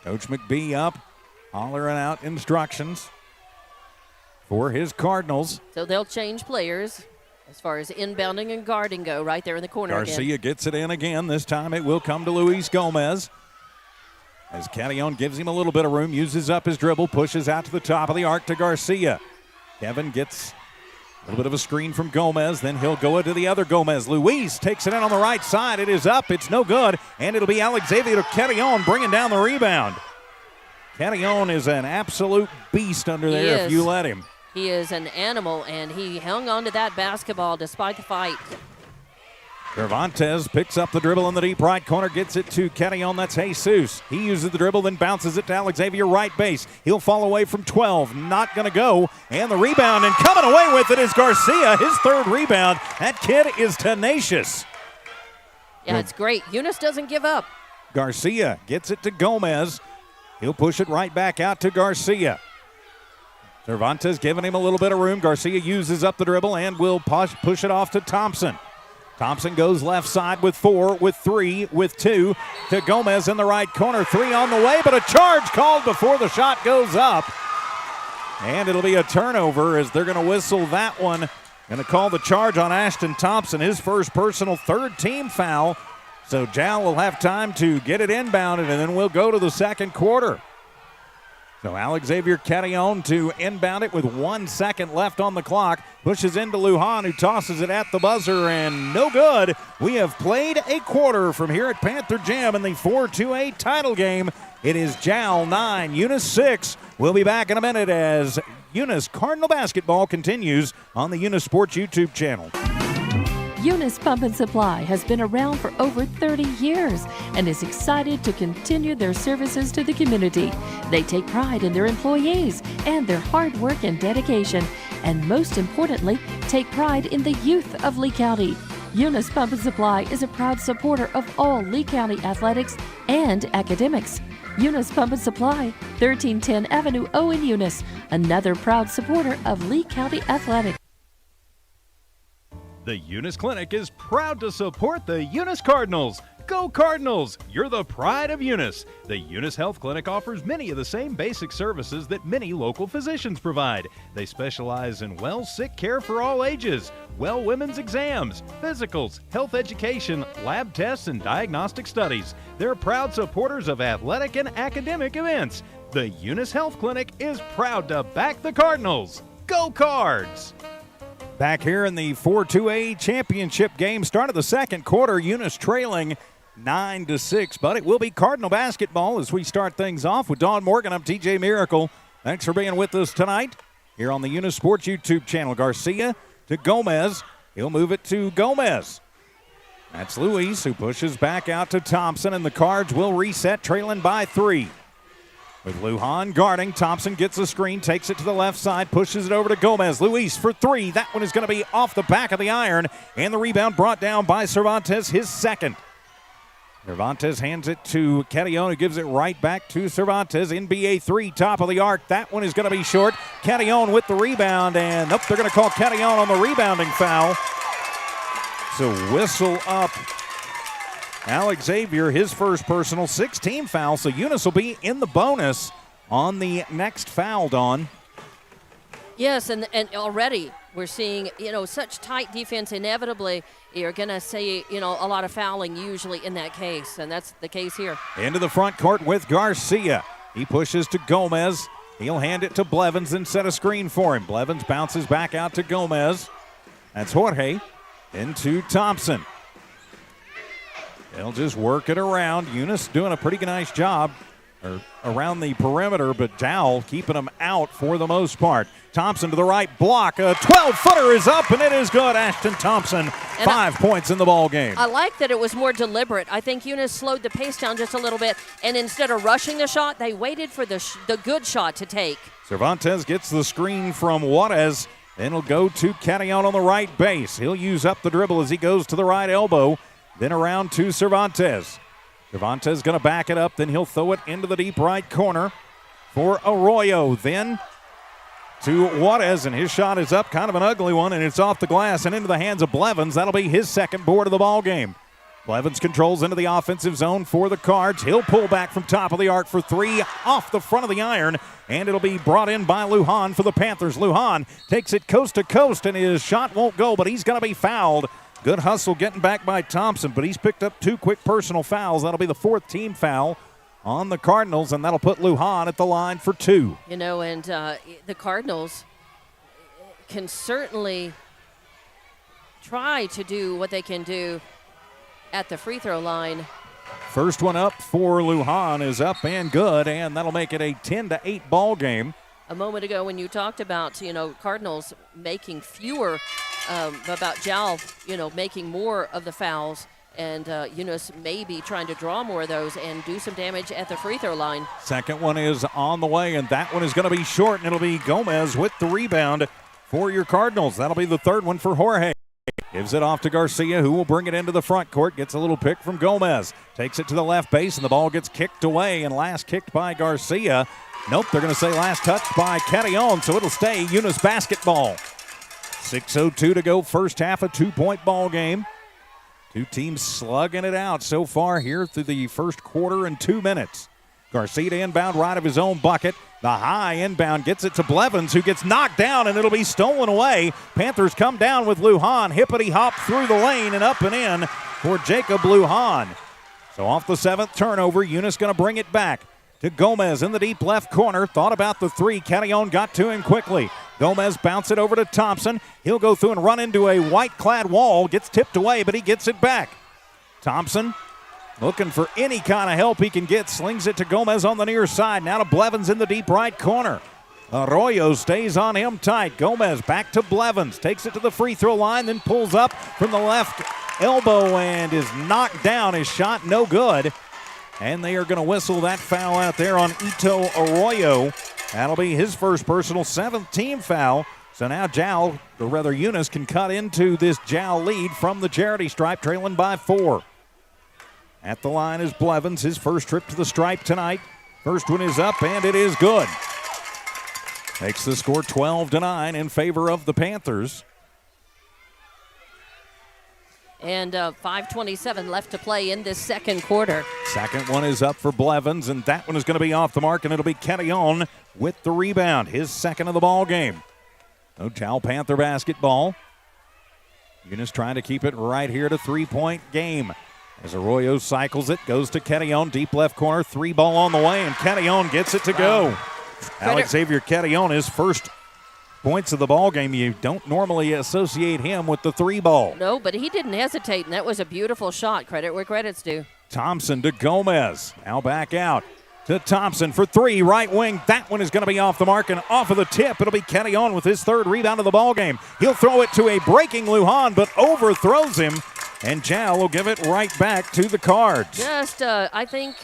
Coach McBee up, hollering out instructions for his Cardinals. So they'll change players as far as inbounding and guarding go right there in the corner Garcia again. gets it in again. This time it will come to Luis Gomez. As Carillon gives him a little bit of room, uses up his dribble, pushes out to the top of the arc to Garcia. Kevin gets a little bit of a screen from Gomez, then he'll go into the other Gomez. Luis takes it in on the right side. It is up. It's no good, and it'll be Alexavier to Carillon bringing down the rebound. Carillon is an absolute beast under there if you let him. He is an animal, and he hung on to that basketball despite the fight. Cervantes picks up the dribble in the deep right corner, gets it to Carillon. That's Jesus. He uses the dribble, then bounces it to Alexavier right base. He'll fall away from 12. Not going to go. And the rebound, and coming away with it is Garcia. His third rebound. That kid is tenacious. Yeah, it's great. Eunice doesn't give up. Garcia gets it to Gomez. He'll push it right back out to Garcia. Cervantes giving him a little bit of room. Garcia uses up the dribble and will push it off to Thompson. Thompson goes left side with 4, with 3, with 2 to Gomez in the right corner. 3 on the way, but a charge called before the shot goes up. And it'll be a turnover as they're going to whistle that one. Going to call the charge on Ashton Thompson, his first personal, third team foul. So Jal will have time to get it inbounded, and then we'll go to the second quarter. So Alexavier Carillon to inbound it with 1 second left on the clock. Pushes into Lujan, who tosses it at the buzzer, and no good. We have played a quarter from here at Panther Gym in the 4-2-8 title game. It is Jal 9, Eunice 6. We'll be back in a minute as Eunice Cardinal basketball continues on the Eunice Sports YouTube channel. Eunice Pump and Supply has been around for over 30 years and is excited to continue their services to the community. They take pride in their employees and their hard work and dedication, and most importantly, take pride in the youth of Lee County. Eunice Pump and Supply is a proud supporter of all Lee County athletics and academics. Eunice Pump and Supply, 1310 Avenue O in Eunice, another proud supporter of Lee County athletics. The Eunice Clinic is proud to support the Eunice Cardinals. Go Cardinals! You're the pride of Eunice. The Eunice Health Clinic offers many of the same basic services that many local physicians provide. They specialize in sick care for all ages, women's exams, physicals, health education, lab tests, and diagnostic studies. They're proud supporters of athletic and academic events. The Eunice Health Clinic is proud to back the Cardinals. Go Cards! Back here in the 4-2-A championship game, start of the second quarter, Eunice trailing 9-6, but it will be Cardinal basketball as we start things off with Dawn Morgan. I'm TJ Miracle. Thanks for being with us tonight here on the Eunice Sports YouTube channel. Garcia to Gomez. He'll move it to Gomez. That's Luis, who pushes back out to Thompson, and the Cards will reset, trailing by 3. With Lujan guarding, Thompson gets a screen, takes it to the left side, pushes it over to Gomez. Luis for 3. That one is going to be off the back of the iron, and the rebound brought down by Cervantes, his second. Cervantes hands it to Carillon, who gives it right back to Cervantes. NBA 3, top of the arc. That one is going to be short. Carillon with the rebound, and nope, they're going to call Carillon on the rebounding foul. So whistle up. Alexavier, his first personal, 6-team foul, so Eunice will be in the bonus on the next foul, Dawn. Yes, and already we're seeing, such tight defense. Inevitably, you're going to see, a lot of fouling usually in that case, and that's the case here. Into the front court with Garcia. He pushes to Gomez. He'll hand it to Blevins and set a screen for him. Blevins bounces back out to Gomez. That's Jorge. Into Thompson. They'll just work it around. Eunice doing a pretty nice job around the perimeter, but Dowell keeping them out for the most part. Thompson to the right block. A 12-footer is up, and it is good. Ashton Thompson, 5 points in the ball game. I like that it was more deliberate. I think Eunice slowed the pace down just a little bit, and instead of rushing the shot, they waited for the good shot to take. Cervantes gets the screen from Juarez. Then he'll go to Carillon on the right base. He'll use up the dribble as he goes to the right elbow. Then around to Cervantes. Cervantes going to back it up. Then he'll throw it into the deep right corner for Arroyo. Then to Juarez, and his shot is up, kind of an ugly one, and it's off the glass and into the hands of Blevins. That'll be his second board of the ball game. Blevins controls into the offensive zone for the Cards. He'll pull back from top of the arc for 3 off the front of the iron, and it'll be brought in by Lujan for the Panthers. Lujan takes it coast to coast, and his shot won't go, but he's going to be fouled. Good hustle getting back by Thompson, but he's picked up 2 quick personal fouls. That'll be the 4th team foul on the Cardinals, and that'll put Lujan at the line for 2. And the Cardinals can certainly try to do what they can do at the free throw line. First one up for Lujan is up and good, and that'll make it a 10-8 ball game. A moment ago when you talked about, Cardinals making fewer, about Jal, making more of the fouls, and Eunice maybe trying to draw more of those and do some damage at the free throw line. Second one is on the way, and that one is going to be short, and it'll be Gomez with the rebound for your Cardinals. That'll be the 3rd one for Jorge. Gives it off to Garcia, who will bring it into the front court. Gets a little pick from Gomez. Takes it to the left base, and the ball gets kicked away, and last kicked by Garcia. Nope, they're going to say last touch by Carillon, so it'll stay Eunice basketball. 6:02 to go, first half, a 2-point ball game. 2 teams slugging it out so far here through the first quarter and 2 minutes. Garcia inbound right of his own bucket. The high inbound gets it to Blevins, who gets knocked down, and it'll be stolen away. Panthers come down with Lujan. Hippity hop through the lane and up and in. for Jacob Lujan. So off the 7th turnover, Eunice going to bring it back to Gomez in the deep left corner. Thought about the three. Carrion got to him quickly. Gomez bounce it over to Thompson. He'll go through and run into a white-clad wall. Gets tipped away, but he gets it back. Thompson looking for any kind of help he can get. Slings it to Gomez on the near side. Now to Blevins in the deep right corner. Arroyo stays on him tight. Gomez back to Blevins. Takes it to the free throw line, then pulls up from the left elbow and is knocked down. His shot no good. And they are going to whistle that foul out there on Ito Arroyo. That'll be his first personal 7th team foul. So now Eunice can cut into this Jow lead from the charity stripe, trailing by 4. At the line is Blevins, his first trip to the stripe tonight. First one is up, and it is good. Makes the score 12-9 in favor of the Panthers. And 5:27 left to play in this second quarter. Second one is up for Blevins, and that one is going to be off the mark, and it'll be Carrion with the rebound, his second of the ball game. No Jow Panther basketball. Eunice trying to keep it right here to 3-point game. As Arroyo cycles it, goes to Carrion, deep left corner, 3 ball on the way, and Carrion gets it to go. Alex Xavier Carrion, his first points of the ball game. You don't normally associate him with the 3 ball. No, but he didn't hesitate, and that was a beautiful shot. Credit where credit's due. Thompson to Gomez. Now back out to Thompson for 3, right wing. That one is going to be off the mark and off of the tip. It'll be Carrion with his 3rd rebound of the ball game. He'll throw it to a breaking Lujan, but overthrows him. And Jow will give it right back to the Cards. Just, I think,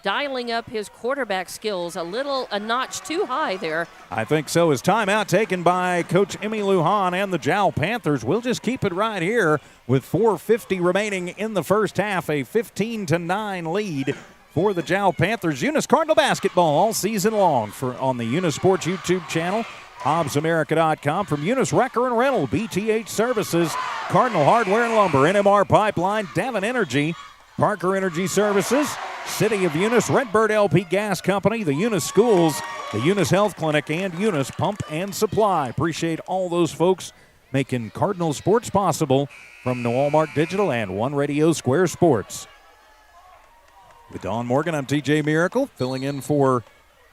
dialing up his quarterback skills a notch too high there. I think so. His timeout taken by Coach Emmy Lujan and the Jow Panthers. We'll just keep it right here with 4:50 remaining in the first half. A 15-9 lead for the Jow Panthers. Eunice Cardinal basketball all season long on the Eunice Sports YouTube channel. HobbsAmerica.com. From Eunice Wrecker and Rental, BTH Services, Cardinal Hardware and Lumber, NMR Pipeline, Devon Energy, Parker Energy Services, City of Eunice, Redbird LP Gas Company, the Eunice Schools, the Eunice Health Clinic, and Eunice Pump and Supply. Appreciate all those folks making Cardinal sports possible from Noel Digital and One Radio Square Sports. With Don Morgan, I'm TJ Miracle, filling in for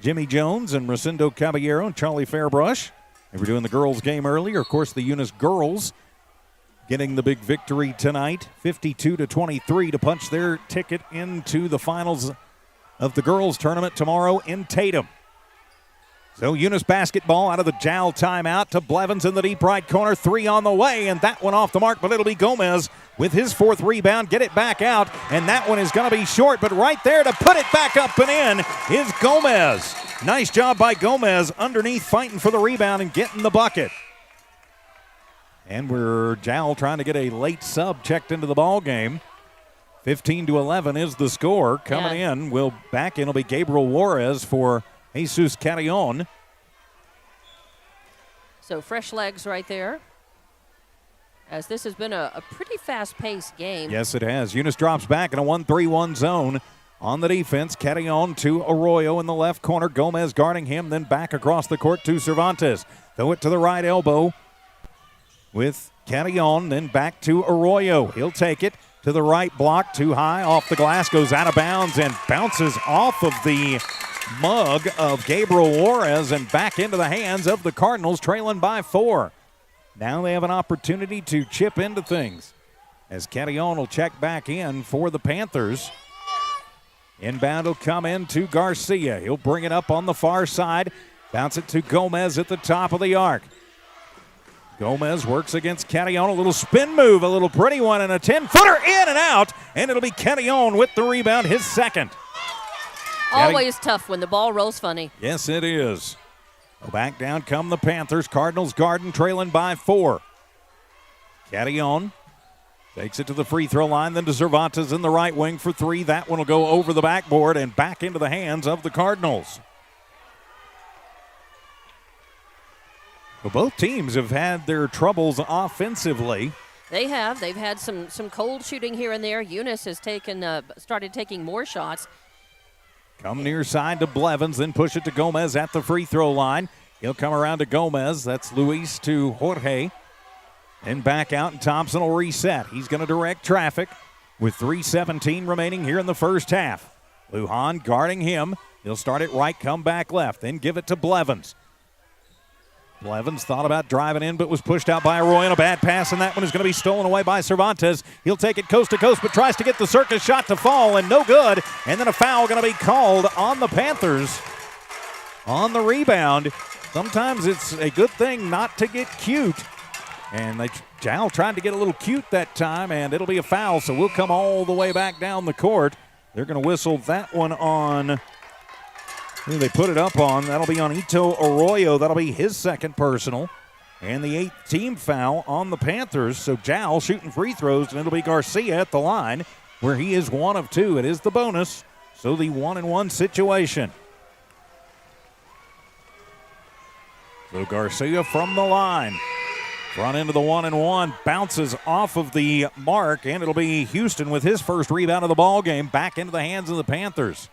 Jimmy Jones and Rosendo Caballero and Charlie Fairbrush. And we're doing the girls' game earlier. Of course, the Eunice girls getting the big victory tonight, 52-23, to punch their ticket into the finals of the girls' tournament tomorrow in Tatum. So Eunice basketball out of the Jow timeout to Blevins in the deep right corner. 3 on the way, and that one off the mark, but it'll be Gomez with his 4th rebound. Get it back out, and that one is going to be short, but right there to put it back up and in is Gomez. Nice job by Gomez underneath, fighting for the rebound and getting the bucket. And we're Jow trying to get a late sub checked into the ball game. 15-11 is the score. Coming in, back in will be Gabriel Juarez for Jesus Carrion. So fresh legs right there, as this has been a pretty fast-paced game. Yes, it has. Eunice drops back in a 1-3-1 zone on the defense. Carrion to Arroyo in the left corner. Gomez guarding him, then back across the court to Cervantes. Throw it to the right elbow with Carrion, then back to Arroyo. He'll take it to the right block, too high, off the glass, goes out of bounds and bounces off of the mug of Gabriel Juarez and back into the hands of the Cardinals, trailing by 4. Now they have an opportunity to chip into things as Carrion will check back in for the Panthers. Inbound will come in to Garcia. He'll bring it up on the far side. Bounce it to Gomez at the top of the arc. Gomez works against Carrion. A little spin move, a little pretty one, and a 10-footer in and out. And it'll be Carrion with the rebound, his second. Always tough when the ball rolls funny. Yes, it is. Back down come the Panthers. Cardinals Garden trailing by 4. Carrion takes it to the free throw line, then to Cervantes in the right wing for 3. That one will go over the backboard and back into the hands of the Cardinals. Well, both teams have had their troubles offensively. They have. They've had some cold shooting here and there. Eunice has started taking more shots. Come near side to Blevins, then push it to Gomez at the free throw line. He'll come around to Gomez. That's Luis to Jorge. Then back out, and Thompson will reset. He's going to direct traffic. with 3:17 remaining here in the first half. Lujan guarding him. He'll start it right, come back left, then give it to Blevins. Blevins thought about driving in, but was pushed out by Arroyo, and a bad pass, and that one is going to be stolen away by Cervantes. He'll take it coast to coast, but tries to get the circus shot to fall, and no good. And then a foul going to be called on the Panthers on the rebound. Sometimes it's a good thing not to get cute. And Jal tried to get a little cute that time, and it'll be a foul, so we'll come all the way back down the court. They're going to whistle that one on who they put it up on. That'll be on Ito Arroyo. That'll be his second personal. And the 8th team foul on the Panthers. So Jal shooting free throws, and it'll be Garcia at the line where he is 1 of 2. It is the bonus, so the 1-and-1 situation. So Garcia from the line. Front into the 1-and-1, bounces off of the mark, and it'll be Houston with his first rebound of the ball game back into the hands of the Panthers.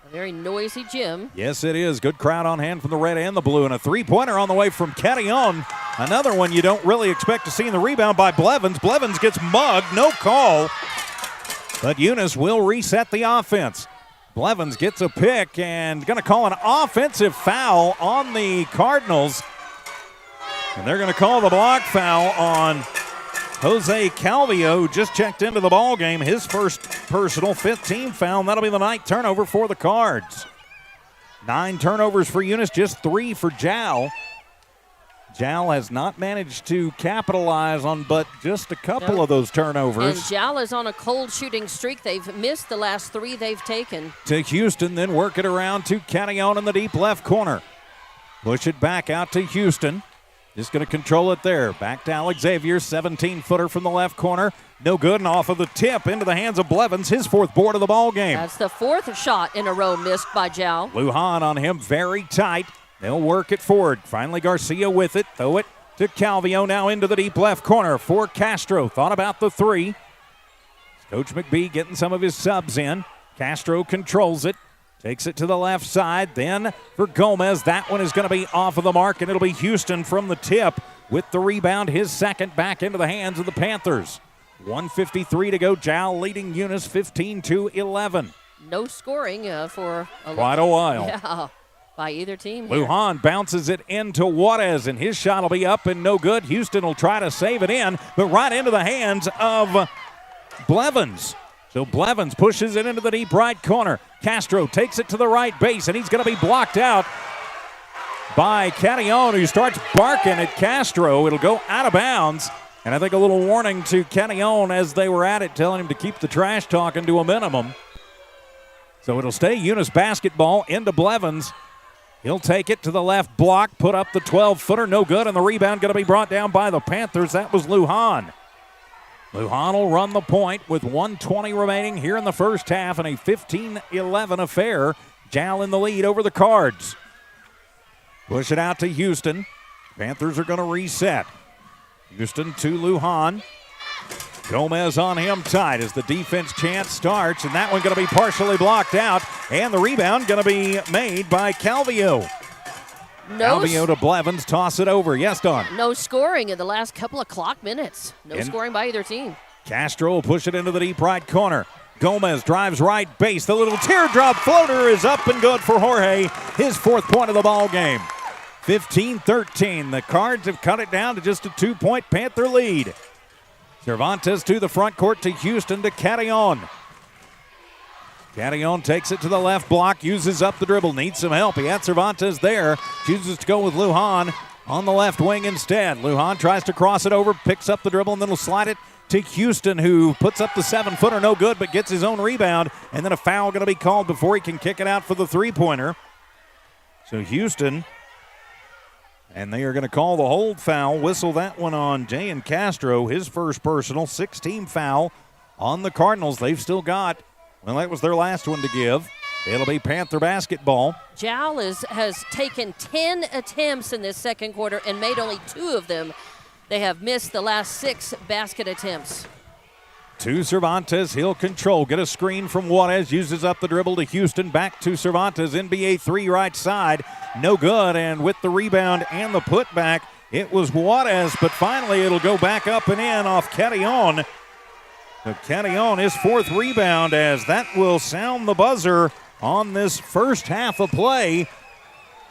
A very noisy gym. Yes, it is. Good crowd on hand from the red and the blue, and a three-pointer on the way from Carrion. Another one you don't really expect to see in the rebound by Blevins. Blevins gets mugged, no call, but Eunice will reset the offense. Blevins gets a pick and going to call an offensive foul on the Cardinals. And they're going to call the block foul on Jose Calvillo, who just checked into the ball game. His first personal 5th team foul, and that'll be the 9th turnover for the Cards. 9 turnovers for Eunice, just 3 for Jal. Jal has not managed to capitalize on but just a couple of those turnovers. And Jal is on a cold shooting streak. They've missed the last 3 they've taken. To Houston, then work it around to Carrion in the deep left corner. Push it back out to Houston. Just going to control it there. Back to Alex Xavier, 17-footer from the left corner. No good, and off of the tip into the hands of Blevins, his 4th board of the ball game. That's the 4th shot in a row missed by Jal. Lujan on him very tight. They'll work it forward. Finally Garcia with it. Throw it to Calvillo now into the deep left corner for Castro. Thought about the 3. Coach McBee getting some of his subs in. Castro controls it. Takes it to the left side, then for Gomez. That one is going to be off of the mark, and it'll be Houston from the tip with the rebound, his second, back into the hands of the Panthers. 1:53 to go. Jal leading Eunice 15-11. No scoring for quite a while. Yeah, by either team here. Lujan bounces it into Juarez, and his shot will be up and no good. Houston will try to save it in, but right into the hands of Blevins. So Blevins pushes it into the deep right corner. Castro takes it to the right base, and he's going to be blocked out by Carrion, who starts barking at Castro. It'll go out of bounds, and I think a little warning to Carrion as they were at it, telling him to keep the trash talking to a minimum. So it'll stay Eunice basketball into Blevins. He'll take it to the left block, put up the 12-footer, no good, and the rebound going to be brought down by the Panthers. That was Lujan. Lujan will run the point with 1:20 remaining here in the first half and a 15-11 affair. Jal in the lead over the Cards. Push it out to Houston. Panthers are going to reset. Houston to Lujan. Gomez on him tight as the defense chance starts, and that one going to be partially blocked out, and the rebound going to be made by Calvillo. Calvillo to Blevins, toss it over. Yes, Don. No scoring in the last couple of clock minutes. No scoring by either team. Castro will push it into the deep right corner. Gomez drives right base. The little teardrop floater is up and good for Jorge. His 4th point of the ball game. 15-13. The Cards have cut it down to just a 2-point Panther lead. Cervantes to the front court to Houston to Carrion. Carrion takes it to the left block, uses up the dribble, needs some help. He had Cervantes there, chooses to go with Lujan on the left wing instead. Lujan tries to cross it over, picks up the dribble, and then will slide it to Houston, who puts up the 7-footer, no good, but gets his own rebound, and then a foul going to be called before he can kick it out for the 3-pointer. So Houston, and they are going to call the hold foul, whistle that one on Jayan Castro, his first personal, 6-team foul on the Cardinals. They've still got, well, that was their last one to give. It'll be Panther basketball. Jal has taken 10 attempts in this second quarter and made only 2 of them. They have missed the last 6 basket attempts. To Cervantes, he'll control. Get a screen from Juarez, uses up the dribble to Houston, back to Cervantes, NBA 3 right side. No good, and with the rebound and the putback, it was Juarez, but finally it'll go back up and in off Carrion. to Cardinals, his fourth rebound, as that will sound the buzzer on this first half of play.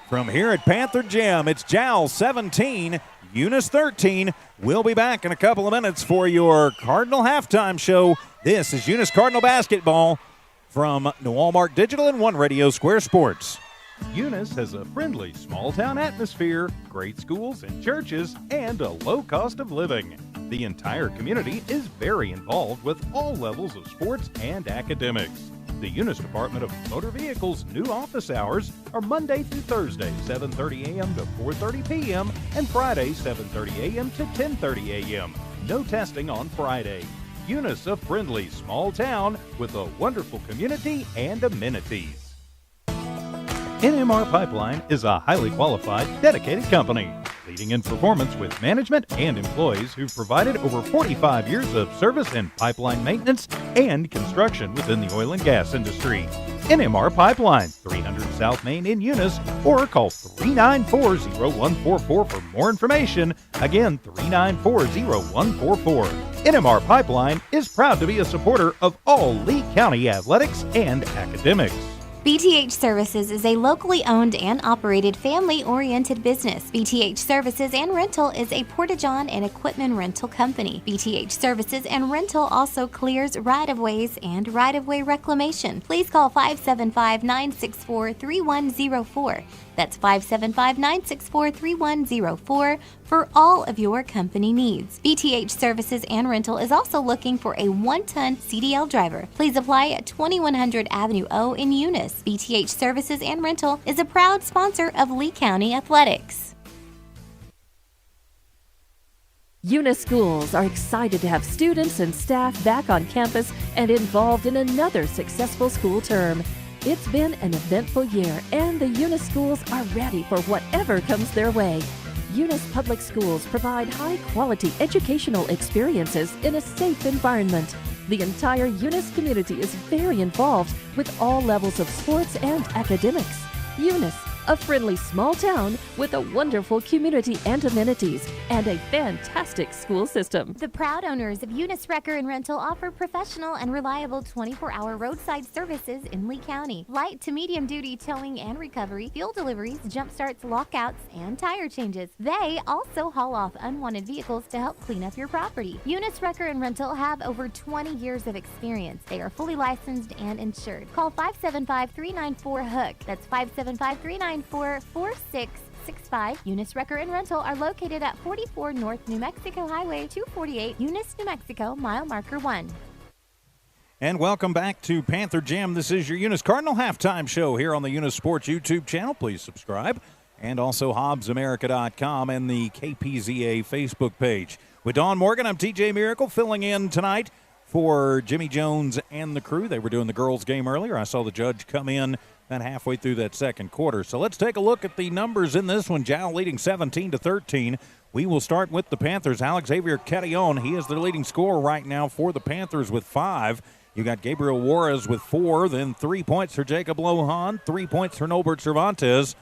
From here at Panther Gym, it's Jowl 17, Eunice 13. We'll be back in a couple of minutes for your Cardinal halftime show. This is Eunice Cardinal basketball from New Walmart Digital and One Radio Square Sports. Eunice has a friendly small-town atmosphere, great schools and churches, and a low cost of living. The entire community is very involved with all levels of sports and academics. The Eunice Department of Motor Vehicles' new office hours are Monday through Thursday, 7:30 a.m. to 4:30 p.m., and Friday, 7:30 a.m. to 10:30 a.m. No testing on Friday. Eunice, a friendly small town with a wonderful community and amenities. NMR Pipeline is a highly qualified, dedicated company, leading in performance with management and employees who've provided over 45 years of service in pipeline maintenance and construction within the oil and gas industry. NMR Pipeline, 300 South Main in Eunice, or call 394-0144 for more information. Again, 394-0144. NMR Pipeline is proud to be a supporter of all Lee County athletics and academics. BTH Services is a locally owned and operated family-oriented business. BTH Services and Rental is a Porta-John and equipment rental company. BTH Services and Rental also clears right-of-ways and right-of-way reclamation. Please call 575-964-3104. That's 575-964-3104 for all of your company needs. BTH Services and Rental is also looking for a 1-ton CDL driver. Please apply at 2100 Avenue O in Eunice. BTH Services and Rental is a proud sponsor of Lee County Athletics. Eunice schools are excited to have students and staff back on campus and involved in another successful school term. It's been an eventful year, and the Eunice schools are ready for whatever comes their way. Eunice Public Schools provide high-quality educational experiences in a safe environment. The entire Eunice community is very involved with all levels of sports and academics. Eunice, a friendly small town with a wonderful community and amenities, and a fantastic school system. The proud owners of Eunice Wrecker and Rental offer professional and reliable 24-hour roadside services in Lee County. Light to medium duty towing and recovery, fuel deliveries, jump starts, lockouts, and tire changes. They also haul off unwanted vehicles to help clean up your property. Eunice Wrecker and Rental have over 20 years of experience. They are fully licensed and insured. Call 575-394-HOOK. That's 575-394-4665. Eunice Wrecker and Rental are located at 44 North New Mexico Highway 248, Eunice, New Mexico, mile marker 1. And welcome back to Panther Gym. This is your Eunice Cardinal halftime show here on the Eunice Sports YouTube channel. Please subscribe. And also HobbsAmerica.com and the KPZA Facebook page. With Dawn Morgan, I'm TJ Miracle filling in tonight for Jimmy Jones and the crew. They were doing the girls' game earlier. I saw the judge come in about halfway through that second quarter. So let's take a look at the numbers in this one. Jowl leading 17-13. We will start with the Panthers. Alex Xavier Carrion, he is their leading scorer right now for the Panthers with 5. You got Gabriel Juarez with 4, then 3 points for Jacob Lohan, 3 points for Norbert Cervantes,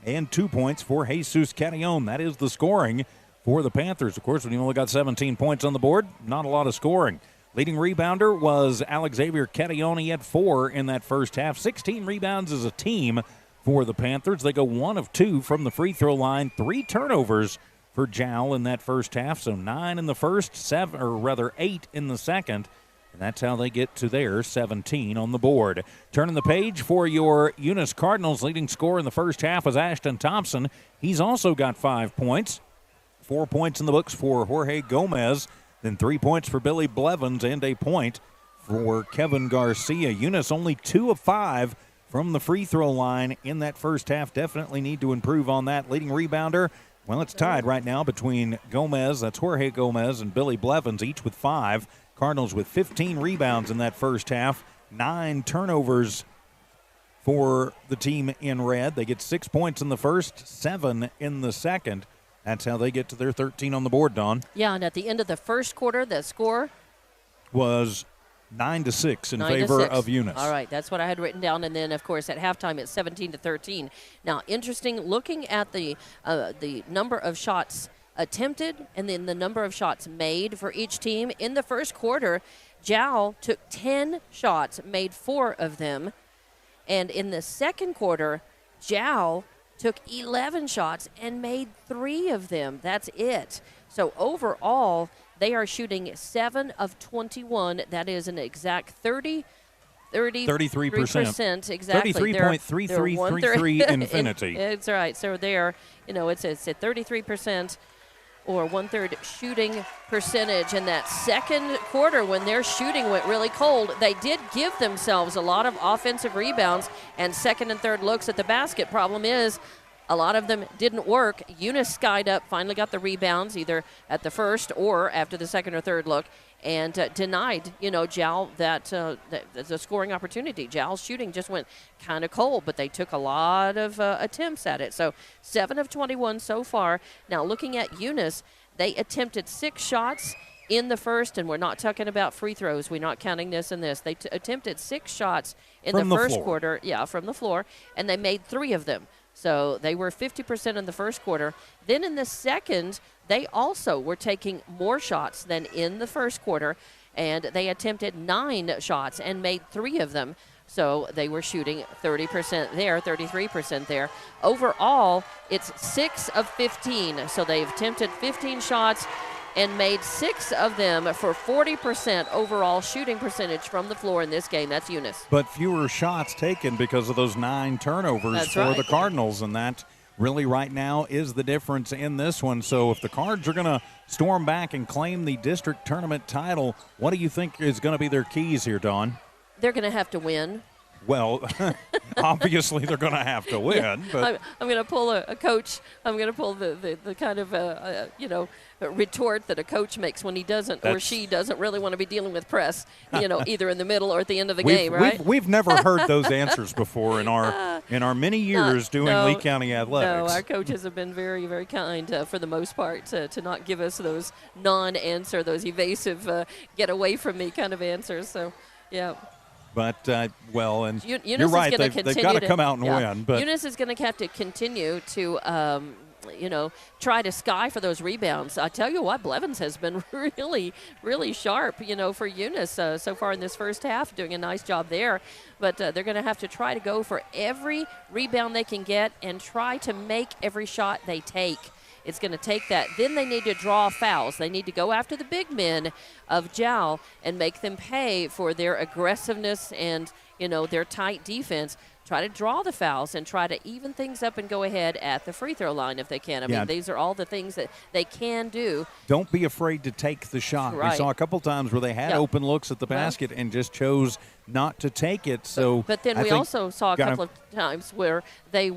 and 2 points for Jesus Carrion. That is the scoring for the Panthers. Of course, when you only got 17 points on the board, not a lot of scoring. Leading rebounder was Alex Xavier Carrion. He had 4 in that first half. 16 rebounds as a team for the Panthers. They go 1 of 2 from the free throw line. 3 turnovers for Jowl in that first half. So 9 in the first, 8 in the second. And that's how they get to their 17 on the board. Turning the page for your Eunice Cardinals. Leading scorer in the first half was Ashton Thompson. He's also got 5 points. 4 points in the books for Jorge Gomez. Then 3 points for Billy Blevins and a point for Kevin Garcia. Eunice only 2 of 5 from the free throw line in that first half. Definitely need to improve on that. Leading rebounder, well, it's tied right now between Gomez, that's Jorge Gomez, and Billy Blevins, each with 5. Cardinals with 15 rebounds in that first half. 9 turnovers for the team in red. They get 6 points in the first, 7 in the second. That's how they get to their 13 on the board, Dawn. Yeah, and at the end of the first quarter, the score was 9-6 in favor of Eunice. All right, that's what I had written down. And then, of course, at halftime, it's 17-13. Now, interesting, looking at the number of shots attempted and then the number of shots made for each team in the first quarter, Jowl took 10 shots, made 4 of them. And in the second quarter, Jowl took 11 shots and made 3 of them. That's it. So overall, they are shooting 7 of 21. That is an exact 33%. Exactly. 33.3333 infinity. That's right. So there, it's at 33%. Or 1/3 shooting percentage in that second quarter when their shooting went really cold. They did give themselves a lot of offensive rebounds and second and third looks at the basket. Problem is, a lot of them didn't work. Eunice skied up, finally got the rebounds either at the first or after the second or third look, and denied, Jowl the scoring opportunity. Jowl's shooting just went kind of cold, but they took a lot of attempts at it. So 7 of 21 so far. Now looking at Eunice, they attempted 6 shots in the first, and we're not talking about free throws. We're not counting this and this. They attempted 6 shots in the first quarter. Yeah, from the floor, and they made 3 of them. So they were 50% in the first quarter. Then in the second, they also were taking more shots than in the first quarter, and they attempted 9 shots and made 3 of them. So they were shooting 30% there, 33% there. Overall, it's 6 of 15. So they've attempted 15 shots and made 6 of them for 40% overall shooting percentage from the floor in this game. That's Eunice. But fewer shots taken because of those 9 turnovers for the Cardinals, and that really right now is the difference in this one. So if the Cards are going to storm back and claim the district tournament title, what do you think is going to be their keys here, Dawn? They're going to have to win. Well, obviously they're going to have to win. But I'm going to pull a coach. I'm going to pull the kind of retort that a coach makes when he doesn't or she doesn't really want to be dealing with press. Either in the middle or at the end of the game, right? We've never heard those answers before in our many years doing Lee County athletics. No, our coaches have been very, very kind for the most part to not give us those non-answer, those evasive, get away from me kind of answers. So, yeah. But, and Eunice you're right, they've got to come out and win. But Eunice is going to have to continue to, try to sky for those rebounds. I tell you what, Blevins has been really, really sharp, for Eunice so far in this first half, doing a nice job there. But they're going to have to try to go for every rebound they can get and try to make every shot they take. It's going to take that. Then they need to draw fouls. They need to go after the big men of Jowl and make them pay for their aggressiveness and, their tight defense. Try to draw the fouls and try to even things up and go ahead at the free throw line if they can. I mean, these are all the things that they can do. Don't be afraid to take the shot. Right. We saw a couple times where they had open looks at the basket and just chose not to take it. So, but then we also saw a couple of times where they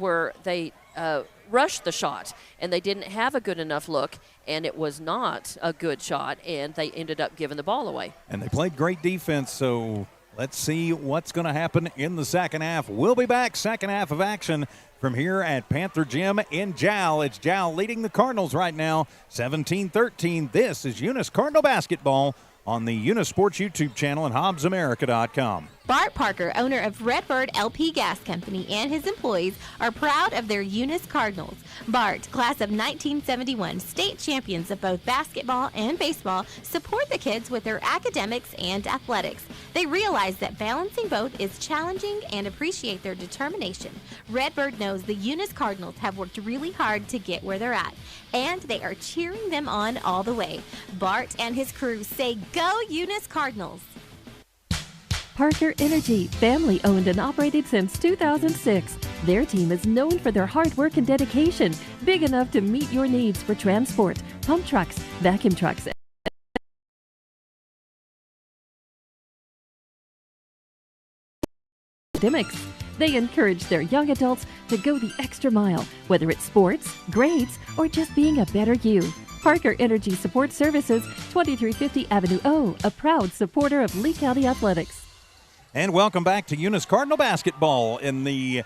rushed the shot and they didn't have a good enough look, and it was not a good shot, and they ended up giving the ball away. And they played great defense, so let's see what's going to happen in the second half. We'll be back, second half of action from here at Panther Gym in Jowl. It's Jowl leading the Cardinals right now, 17-13. This is Eunice Cardinal basketball on the Eunice Sports YouTube channel and HobbsAmerica.com. Bart Parker, owner of Redbird LP Gas Company, and his employees are proud of their Eunice Cardinals. Bart, class of 1971, state champions of both basketball and baseball, support the kids with their academics and athletics. They realize that balancing both is challenging and appreciate their determination. Redbird knows the Eunice Cardinals have worked really hard to get where they're at, and they are cheering them on all the way. Bart and his crew say, "Go Eunice Cardinals!" Parker Energy, family owned and operated since 2006. Their team is known for their hard work and dedication, big enough to meet your needs for transport, pump trucks, vacuum trucks, academics. They encourage their young adults to go the extra mile, whether it's sports, grades, or just being a better you. Parker Energy Support Services, 2350 Avenue O, a proud supporter of Lee County Athletics. And welcome back to Eunice Cardinal basketball in the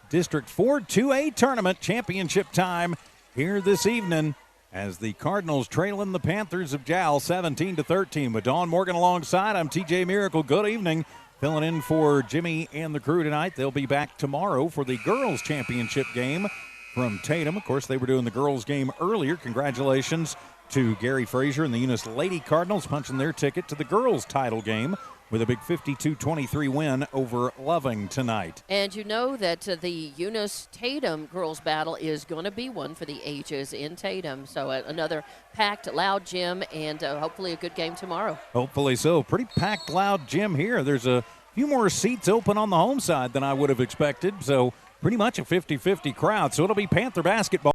District 4 2A Tournament Championship time here this evening as the Cardinals trailing the Panthers of Jowl 17-13. With Dawn Morgan alongside, I'm TJ Miracle. Good evening. Filling in for Jimmy and the crew tonight. They'll be back tomorrow for the girls' championship game from Tatum. Of course, they were doing the girls' game earlier. Congratulations to Gary Frazier and the Eunice Lady Cardinals, punching their ticket to the girls' title game with a big 52-23 win over Loving tonight. And you know that the Eunice-Tatum girls battle is going to be one for the ages in Tatum. So another packed, loud gym, and hopefully a good game tomorrow. Hopefully so. Pretty packed, loud gym here. There's a few more seats open on the home side than I would have expected. So pretty much a 50-50 crowd. So it'll be Panther basketball.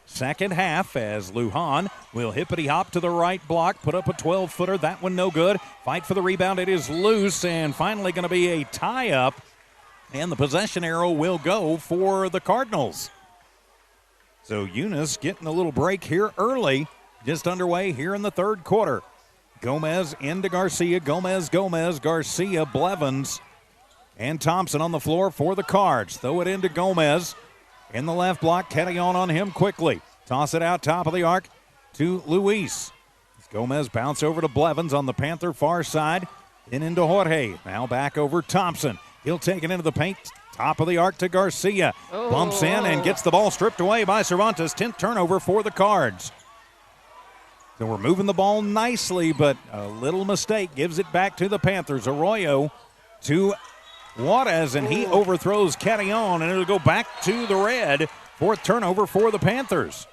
Second half as Lujan will hippity-hop to the right block, put up a 12-footer. That one no good. Fight for the rebound. It is loose, and finally going to be a tie-up. And the possession arrow will go for the Cardinals. So Eunice getting a little break here early, just underway here in the third quarter. Gomez into Garcia. Gomez, Garcia, Blevins, and Thompson on the floor for the Cards. Throw it into Gomez. In the left block, Kettyon on him quickly. Toss it out top of the arc to Luis. Gomez bounce over to Blevins on the Panther far side. Then into Jorge. Now back over Thompson. He'll take it into the paint. Top of the arc to Garcia. Bumps in and gets the ball stripped away by Cervantes. 10th turnover for the Cards. So we're moving the ball nicely, but a little mistake gives it back to the Panthers. Arroyo to Juarez, and he overthrows Kettyon, and it'll go back to the red. 4th turnover for the Panthers.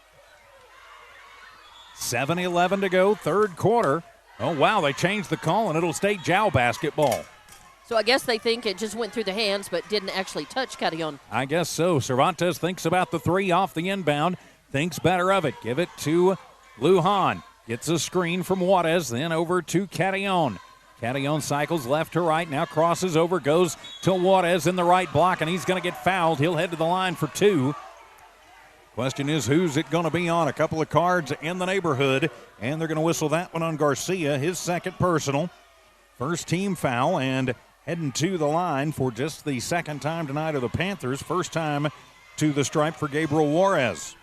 7:11 to go, third quarter. Oh, wow, they changed the call, and it'll stay Jow basketball. So I guess they think it just went through the hands but didn't actually touch Kettyon. I guess so. Cervantes thinks about the three off the inbound, thinks better of it. Give it to Lujan. Gets a screen from Juarez, then over to Kettyon. Kettyon cycles left to right, now crosses over, goes to Juarez in the right block, and he's going to get fouled. He'll head to the line for two. Question is, who's it going to be on? A couple of Cards in the neighborhood, and they're going to whistle that one on Garcia, his second personal. First team foul, and heading to the line for just the second time tonight of the Panthers. First time to the stripe for Gabriel Juarez.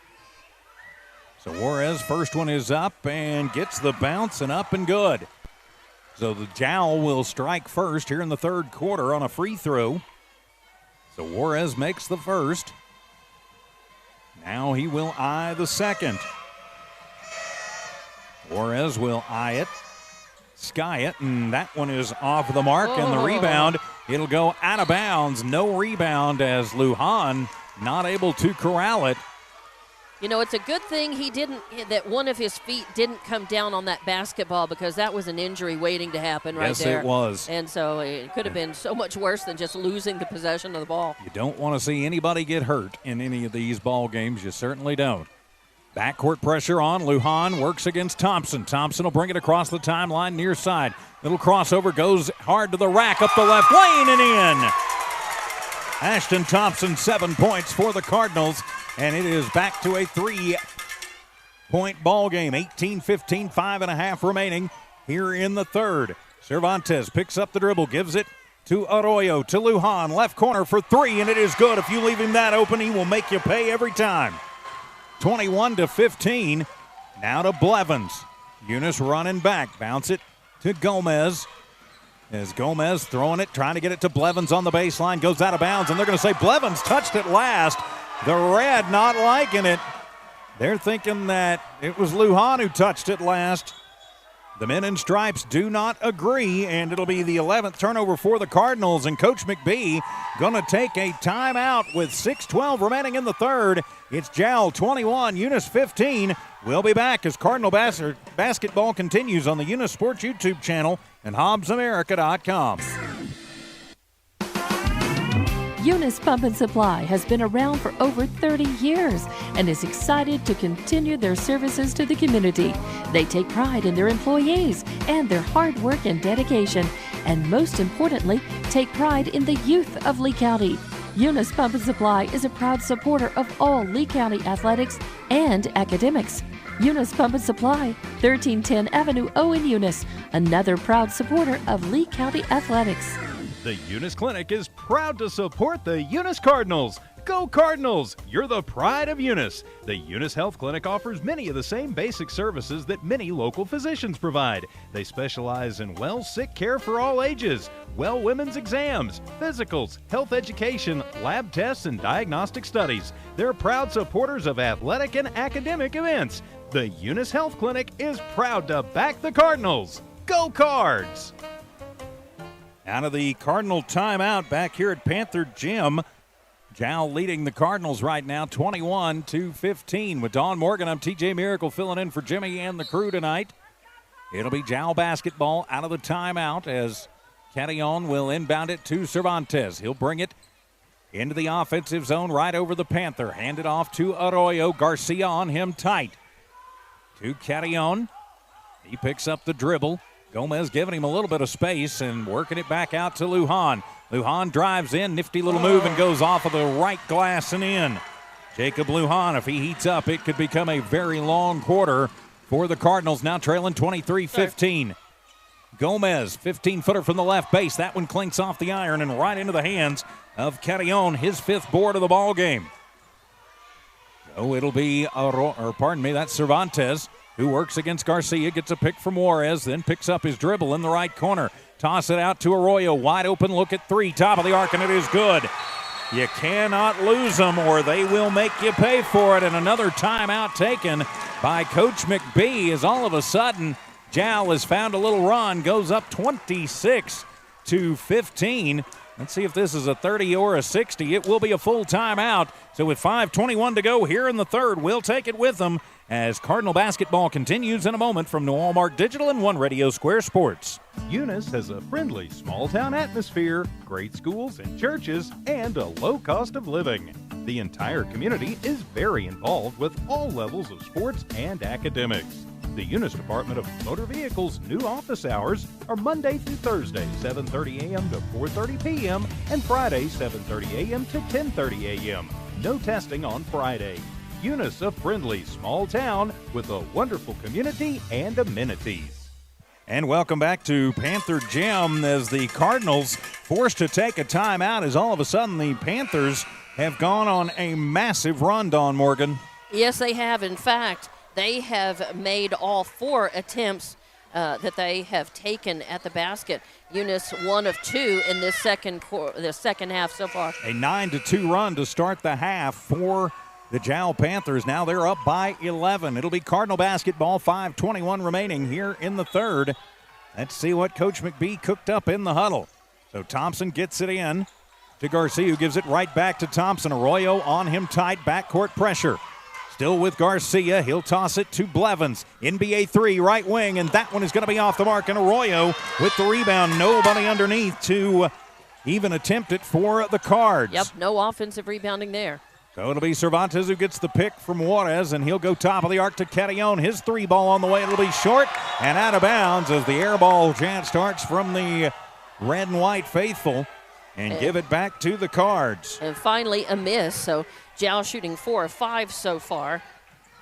So Juarez, first one is up and gets the bounce and up and good. So the Jowl will strike first here in the third quarter on a free throw. So Juarez makes the first. Now he will eye the second. Juarez will eye it, sky it, and that one is off the mark. And the rebound, it'll go out of bounds. No rebound as Lujan not able to corral it. You know, it's a good thing that one of his feet didn't come down on that basketball, because that was an injury waiting to happen right there. Yes, it was. And so it could have been so much worse than just losing the possession of the ball. You don't want to see anybody get hurt in any of these ball games. You certainly don't. Backcourt pressure on. Lujan works against Thompson. Thompson will bring it across the timeline near side. Little crossover, goes hard to the rack, up the left lane and in. Ashton Thompson, 7 points for the Cardinals. And it is back to a 3-point ball game. 18-15, 5.5 remaining here in the third. Cervantes picks up the dribble, gives it to Arroyo, to Lujan. Left corner for three, and it is good. If you leave him that open, he will make you pay every time. 21-15. Now to Blevins. Eunice running back. Bounce it to Gomez. As Gomez throwing it, trying to get it to Blevins on the baseline. Goes out of bounds, and they're going to say Blevins touched it last. The Red not liking it. They're thinking that it was Lujan who touched it last. The men in stripes do not agree, and it'll be the 11th turnover for the Cardinals, and Coach McBee going to take a timeout with 6:12 remaining in the third. It's Jowl 21, Eunice 15. We'll be back as Cardinal basketball continues on the Eunice Sports YouTube channel and HobbsAmerica.com. Eunice Pump and Supply has been around for over 30 years and is excited to continue their services to the community. They take pride in their employees and their hard work and dedication, and most importantly, take pride in the youth of Lee County. Eunice Pump and Supply is a proud supporter of all Lee County athletics and academics. Eunice Pump and Supply, 1310 Avenue O in Eunice, another proud supporter of Lee County athletics. The Eunice Clinic is proud to support the Eunice Cardinals. Go Cardinals! You're the pride of Eunice. The Eunice Health Clinic offers many of the same basic services that many local physicians provide. They specialize in sick care for all ages, women's exams, physicals, health education, lab tests, and diagnostic studies. They're proud supporters of athletic and academic events. The Eunice Health Clinic is proud to back the Cardinals. Go Cards! Out of the Cardinal timeout back here at Panther Gym. Jowl leading the Cardinals right now 21-15. With Dawn Morgan, I'm TJ Miracle filling in for Jimmy and the crew tonight. It'll be Jowl basketball out of the timeout as Catillon will inbound it to Cervantes. He'll bring it into the offensive zone right over the Panther. Hand it off to Arroyo. Garcia on him tight. To Catillon. He picks up the dribble. Gomez giving him a little bit of space and working it back out to Lujan. Lujan drives in, nifty little move, and goes off of the right glass and in. Jacob Lujan, if he heats up, it could become a very long quarter for the Cardinals, now trailing 23-15. Gomez, 15-footer from the left base. That one clinks off the iron and right into the hands of Catillon, his 5th board of the ball game. So it'll be, that's Cervantes, who works against Garcia, gets a pick from Juarez, then picks up his dribble in the right corner. Toss it out to Arroyo, wide open look at 3, top of the arc, and it is good. You cannot lose them or they will make you pay for it. And another timeout taken by Coach McBee as all of a sudden Jowl has found a little run, goes up 26-15. Let's see if this is a 30 or a 60. It will be a full timeout. So with 5:21 to go here in the third, we'll take it with them as Cardinal basketball continues in a moment from New Walmart Digital and One Radio Square Sports. Eunice has a friendly small-town atmosphere, great schools and churches, and a low cost of living. The entire community is very involved with all levels of sports and academics. The Eunice Department of Motor Vehicles' new office hours are Monday through Thursday, 7:30 a.m. to 4:30 p.m., and Friday, 7:30 a.m. to 10:30 a.m. No testing on Friday. Eunice, a friendly small town with a wonderful community and amenities. And welcome back to Panther Gym as the Cardinals forced to take a timeout as all of a sudden the Panthers have gone on a massive run, Dawn Morgan. Yes, they have. In fact, they have made all 4 attempts that they have taken at the basket. Eunice 1 of 2 in this second half so far. A 9-2 run to start the half for the Jowl Panthers. Now they're up by 11. It'll be Cardinal basketball, 5:21 remaining here in the third. Let's see what Coach McBee cooked up in the huddle. So Thompson gets it in to Garcia, who gives it right back to Thompson. Arroyo on him tight, backcourt pressure. Still with Garcia, he'll toss it to Blevins. NBA 3, right wing, and that one is going to be off the mark. And Arroyo with the rebound. Nobody underneath to even attempt it for the Cards. Yep, no offensive rebounding there. So it'll be Cervantes who gets the pick from Juarez, and he'll go top of the arc to Catillon. His 3 ball on the way. It'll be short and out of bounds as the air ball chant starts from the red and white faithful and give it back to the Cards. And finally a miss, so Jowl shooting 4 of 5 so far.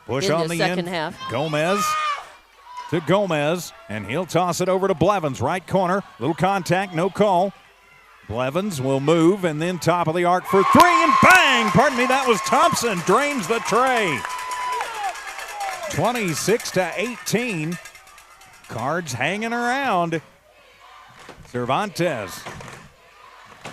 Push in on the the second end. half. Gomez to Gomez, and he'll toss it over to Blevins, right corner. Little contact, no call. Blevins will move, and then top of the arc for 3, and bang! Pardon me, that was Thompson. Drains the tray. 26-18. Cards hanging around. Cervantes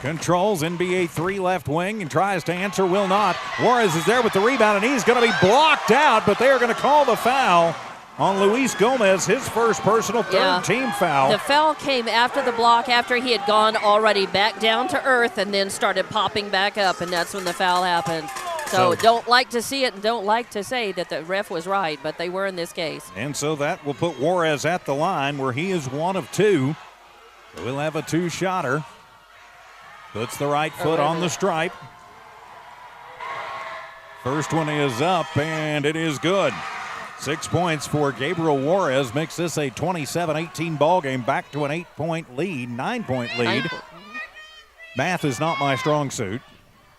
controls NBA 3 left wing and tries to answer, will not. Juarez is there with the rebound, and he's going to be blocked out, but they are going to call the foul on Luis Gomez, his first personal third-team foul. The foul came after the block, after he had gone already back down to earth and then started popping back up, and that's when the foul happened. So don't like to see it and don't like to say that the ref was right, but they were in this case. And so that will put Juarez at the line where he is 1 of 2. So we'll have a 2-shotter. Puts the right foot on the stripe. First one is up, and it is good. 6 points for Gabriel Juarez makes this a 27-18 ball game, back to an 8-point lead, 9-point lead. Math is not my strong suit.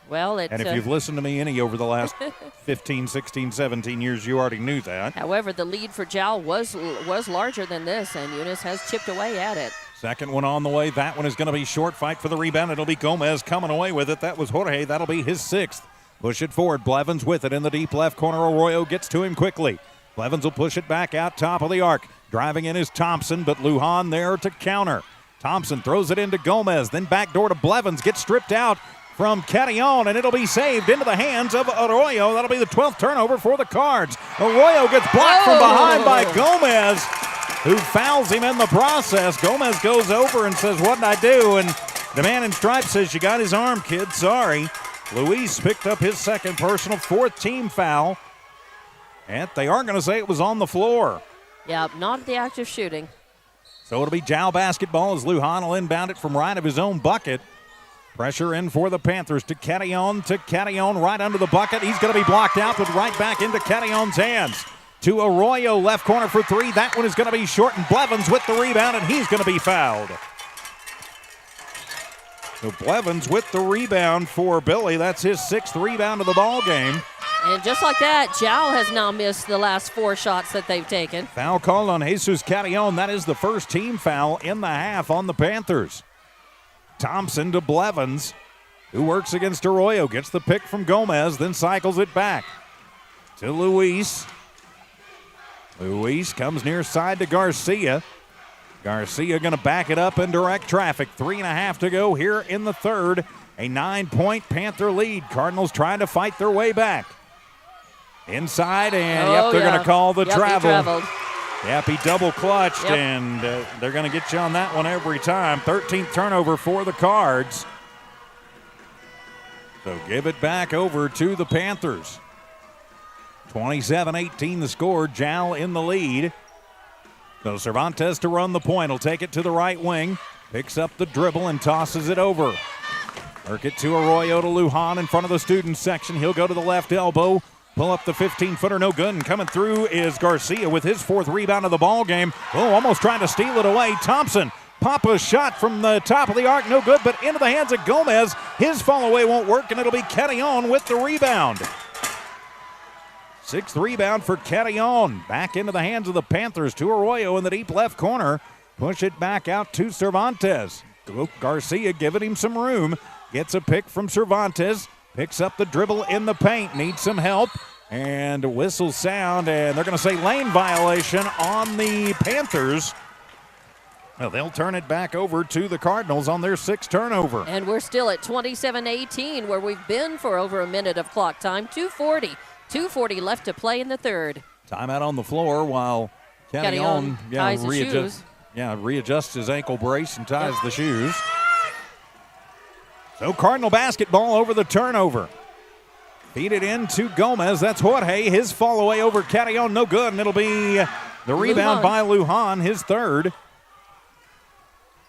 Well, and if you've listened to me any over the last 15, 16, 17 years, you already knew that. However, the lead for Jowl was larger than this, and Eunice has chipped away at it. Second one on the way. That one is going to be short. Fight for the rebound. It'll be Gomez coming away with it. That was Jorge. That'll be his 6th. Push it forward. Blevins with it in the deep left corner. Arroyo gets to him quickly. Blevins will push it back out top of the arc. Driving in is Thompson, but Lujan there to counter. Thompson throws it into Gomez, then backdoor to Blevins. Gets stripped out from Carillon, and it'll be saved into the hands of Arroyo. That'll be the 12th turnover for the Cards. Arroyo gets blocked from behind by Gomez, who fouls him in the process. Gomez goes over and says, "What did I do?" And the man in stripes says, "You got his arm, kid. Sorry." Luis picked up his second personal, 4th team foul. And they are going to say it was on the floor. Yeah, not the act of shooting. So it'll be Jow basketball as Lujan will inbound it from right of his own bucket. Pressure in for the Panthers to Carillon right under the bucket. He's going to be blocked out, but right back into Carillon's hands. To Arroyo, left corner for 3. That one is going to be short, and Blevins with the rebound, and he's going to be fouled. So Blevins with the rebound for Billy. That's his 6th rebound of the ball game. And just like that, Jow has now missed the last 4 shots that they've taken. Foul called on Jesus Carillon. That is the first team foul in the half on the Panthers. Thompson to Blevins, who works against Arroyo. Gets the pick from Gomez, then cycles it back to Luis. Luis comes near side to Garcia. Garcia going to back it up in direct traffic. 3.5 to go here in the third. A 9-point Panther lead. Cardinals trying to fight their way back. Inside, and they're going to call the travel. He traveled. Yep, he double clutched, and they're going to get you on that one every time. 13th turnover for the Cards. So give it back over to the Panthers. 27-18 the score. Jow in the lead. So Cervantes to run the point. He'll take it to the right wing. Picks up the dribble and tosses it over. Work it to Arroyo to Lujan in front of the student section. He'll go to the left elbow. Pull up the 15-footer, no good. And coming through is Garcia with his 4th rebound of the ball game. Oh, almost trying to steal it away. Thompson, Papa's shot from the top of the arc, no good, but into the hands of Gomez. His fall away won't work, and it'll be Carillon with the rebound. 6th rebound for Carillon. Back into the hands of the Panthers to Arroyo in the deep left corner. Push it back out to Cervantes. Garcia giving him some room. Gets a pick from Cervantes. Picks up the dribble in the paint. Needs some help. And whistles sound, and they're going to say lane violation on the Panthers. Well, they'll turn it back over to the Cardinals on their 6th turnover. And we're still at 27-18, where we've been for over a minute of clock time. 2:40 left to play in the third. Timeout on the floor while Carillon ties his shoes. Readjusts his ankle brace and ties the shoes. So Cardinal basketball over the turnover. Feed it in to Gomez. That's Jorge. His fall away over Carillon, no good, and it'll be the rebound by Lujan, his 3rd.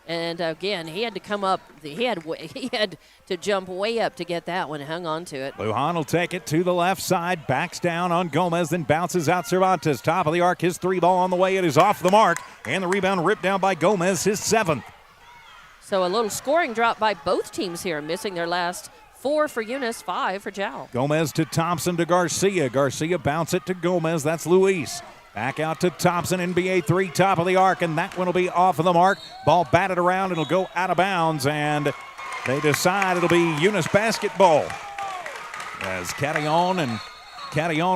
And again, he had to come up. He had to jump way up to get that one. Hung on to it. Lujan will take it to the left side. Backs down on Gomez, then bounces out Cervantes. Top of the arc, his 3 ball on the way. It is off the mark. And the rebound ripped down by Gomez, his 7th. So a little scoring drop by both teams here, missing their last 4 for Eunice, 5 for Jow. Gomez to Thompson to Garcia. Garcia bounce it to Gomez. That's Luis. Back out to Thompson, NBA 3, top of the arc, and that one will be off of the mark. Ball batted around. It'll go out of bounds, and they decide it'll be Eunice basketball. As Carillon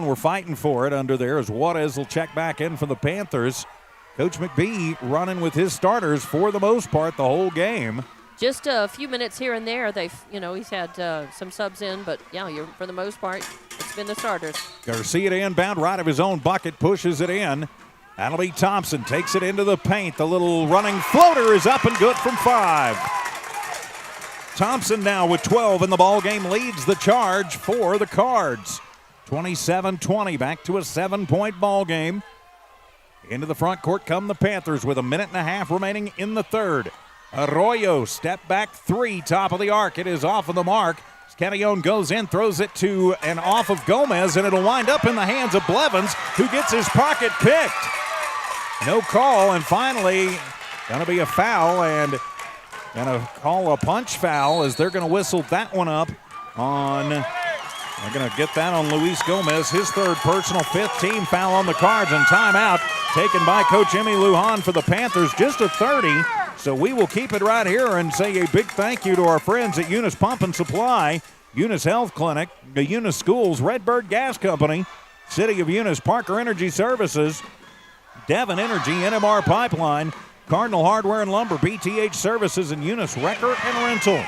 were fighting for it under there, as Juarez will check back in for the Panthers. Coach McBee running with his starters for the most part the whole game. Just a few minutes here and there. He's had some subs in, but for the most part, it's been the starters. Garcia to inbound, right of his own bucket, pushes it in. That'll be Thompson, takes it into the paint. The little running floater is up and good from 5. Thompson now with 12 in the ball game leads the charge for the Cards. 27-20, back to a 7-point ball game. Into the front court come the Panthers with a 1.5 minutes remaining in the third. Arroyo, step back 3, top of the arc. It is off of the mark. Carillon goes in, throws it to and off of Gomez, and it'll wind up in the hands of Blevins, who gets his pocket picked. No call, and finally going to be a foul, and going to call a punch foul as they're going to whistle that one up on... They're going to get that on Luis Gomez, his 3rd personal, 5th team foul on the Cards, and timeout taken by Coach Emmy Lujan for the Panthers, just a 30. So we will keep it right here and say a big thank you to our friends at Eunice Pump and Supply, Eunice Health Clinic, the Eunice Schools, Redbird Gas Company, City of Eunice, Parker Energy Services, Devon Energy, NMR Pipeline, Cardinal Hardware and Lumber, BTH Services, and Eunice Wrecker and Rental.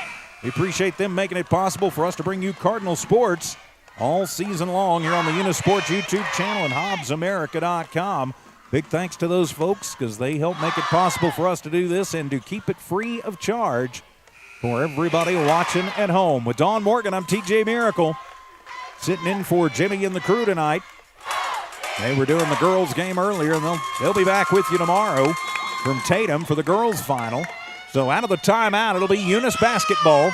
We appreciate them making it possible for us to bring you Cardinal sports all season long here on the Eunice Sports YouTube channel and HobbsAmerica.com. Big thanks to those folks because they help make it possible for us to do this and to keep it free of charge for everybody watching at home. With Dawn Morgan, I'm TJ Miracle, sitting in for Jimmy and the crew tonight. They were doing the girls' game earlier, and they'll be back with you tomorrow from Tatum for the girls' final. So out of the timeout, it'll be Eunice basketball.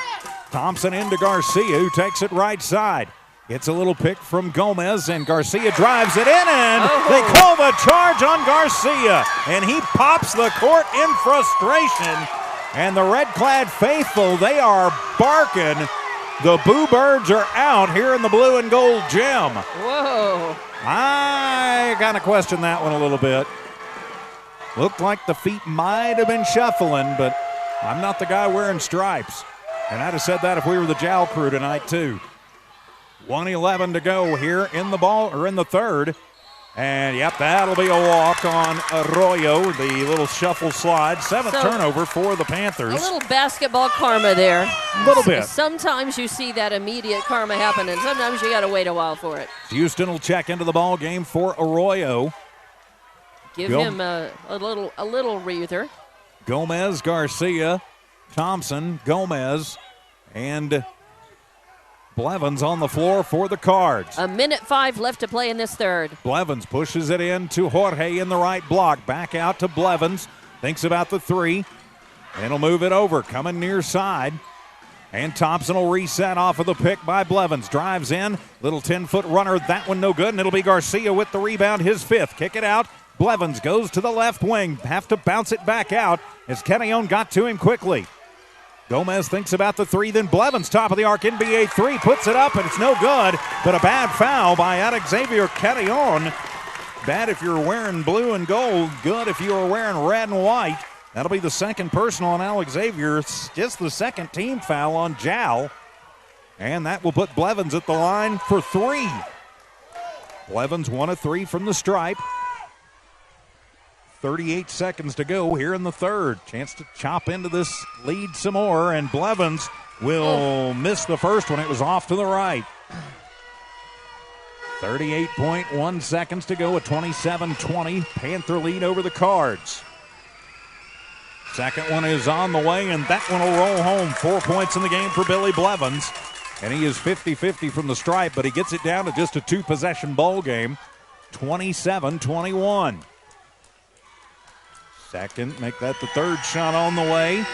Thompson into Garcia, who takes it right side. Gets a little pick from Gomez, and Garcia drives it in, and they call the charge on Garcia. And he pops the court in frustration. And the red-clad faithful, they are barking. The Boo Birds are out here in the blue and gold gym. Whoa. I kind of question that one a little bit. Looked like the feet might have been shuffling, but I'm not the guy wearing stripes. And I'd have said that if we were the Jowl crew tonight, too. 1:11 to go here in the third. And, yep, that'll be a walk on Arroyo, the little shuffle slide. Seventh turnover for the Panthers. A little basketball karma there. A little bit. Sometimes you see that immediate karma happen, and sometimes you got to wait a while for it. Houston will check into the ball game for Arroyo. Give him a little breather. Gomez, Garcia, Thompson, Gomez, and Blevins on the floor for the Cards. 1:05 left to play in this third. Blevins pushes it in to Jorge in the right block. Back out to Blevins. Thinks about the three. And he'll move it over. Coming near side. And Thompson will reset off of the pick by Blevins. Drives in. Little 10-foot runner. That one no good. And it'll be Garcia with the rebound. His fifth. Kick it out. Blevins goes to the left wing. Have to bounce it back out as Kenyon got to him quickly. Gomez thinks about the three, then Blevins, top of the arc, NBA three, puts it up, and it's no good, but a bad foul by Xavier Kenyon. Bad if you're wearing blue and gold, good if you are wearing red and white. That'll be the second personal on Xavier. It's just the second team foul on Jowl, and that will put Blevins at the line for three. Blevins 1 of 3 from the stripe. 38 seconds to go here in the third. Chance to chop into this lead some more, and Blevins will miss the first one. It was off to the right. 38.1 seconds to go, a 27-20 Panther lead over the Cards. Second one is on the way, and that one will roll home. 4 points in the game for Billy Blevins, and he is 50-50 from the stripe, but he gets it down to just a two-possession ball game, 27-21. Second, make that the third shot on the way.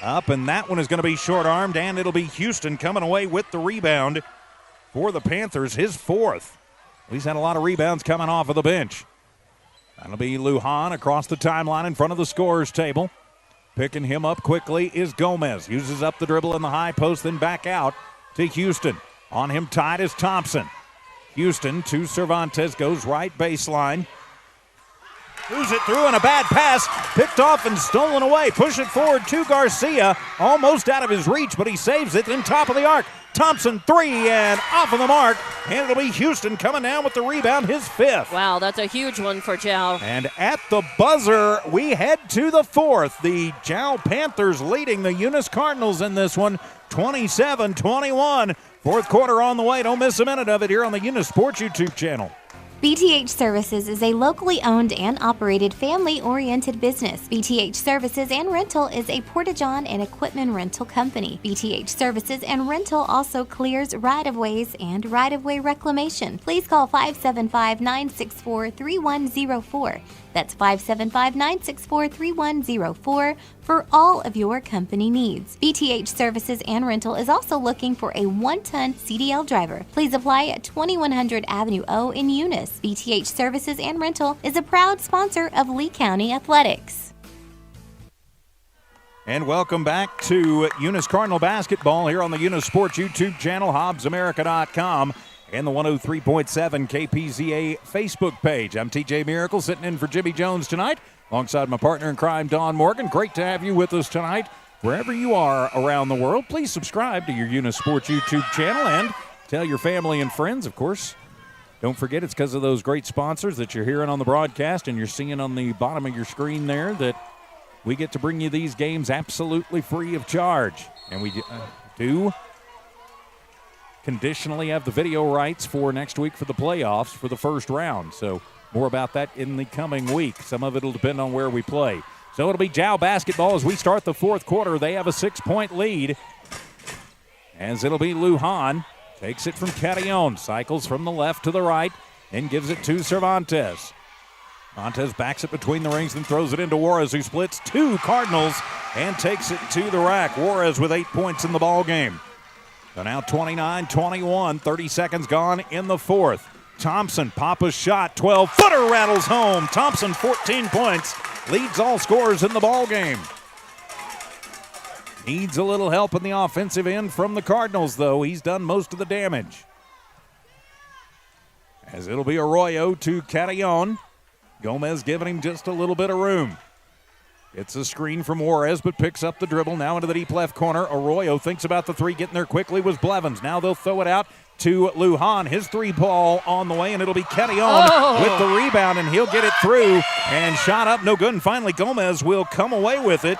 Up, and that one is going to be short-armed, and it'll be Houston coming away with the rebound for the Panthers, his fourth. He's had a lot of rebounds coming off of the bench. That'll be Lujan across the timeline in front of the scorer's table. Picking him up quickly is Gomez. Uses up the dribble in the high post, then back out to Houston. On him tied is Thompson. Houston to Cervantes, goes right baseline. Moves it through, and a bad pass picked off and stolen away. Push it forward to Garcia. Almost out of his reach, but he saves it in top of the arc. Thompson three, and off of the mark. And it'll be Houston coming down with the rebound, his fifth. Wow, that's a huge one for Jowl. And at the buzzer, we head to the fourth. The Jowl Panthers leading the Eunice Cardinals in this one, 27-21. Fourth quarter on the way. Don't miss a minute of it here on the Eunice Sports YouTube channel. BTH Services is a locally owned and operated family-oriented business. BTH Services and Rental is a Porta-John and equipment rental company. BTH Services and Rental also clears right-of-ways and right-of-way reclamation. Please call 575-964-3104. That's 575-964-3104 for all of your company needs. BTH Services and Rental is also looking for a 1-ton CDL driver. Please apply at 2100 Avenue O in Eunice. BTH Services and Rental is a proud sponsor of Lee County Athletics. And welcome back to Eunice Cardinal basketball here on the Eunice Sports YouTube channel, HobbsAmerica.com. and the 103.7 KPZA Facebook page. I'm TJ Miracle, sitting in for Jimmy Jones tonight, alongside my partner in crime, Dawn Morgan. Great to have you with us tonight. Wherever you are around the world, please subscribe to your Eunice Sports YouTube channel and tell your family and friends, of course. Don't forget, it's because of those great sponsors that you're hearing on the broadcast and you're seeing on the bottom of your screen there that we get to bring you these games absolutely free of charge. And we do conditionally have the video rights for next week for the playoffs for the first round. So more about that in the coming week. Some of it will depend on where we play. So it'll be Jow basketball as we start the fourth quarter. They have a 6-point lead. As it'll be Lujan. Takes it from Carrion. Cycles from the left to the right. Then gives it to Cervantes. Cervantes backs it between the rings and throws it into Juarez, who splits 2 Cardinals and takes it to the rack. Juarez with 8 points in the ball game. So now 29-21. 30 seconds gone in the fourth. Thompson, Papa's shot, 12-footer rattles home. Thompson, 14 points, leads all scorers in the ball game. Needs a little help in the offensive end from the Cardinals, though. He's done most of the damage. As it'll be Arroyo to Carrion. Gomez giving him just a little bit of room. It's a screen from Juarez, but picks up the dribble. Now into the deep left corner. Arroyo thinks about the three, getting there quickly was Blevins. Now they'll throw it out to Lujan. His 3-ball on the way, and it'll be Carrion with the rebound, and he'll get it through. And shot up, no good. And finally, Gomez will come away with it.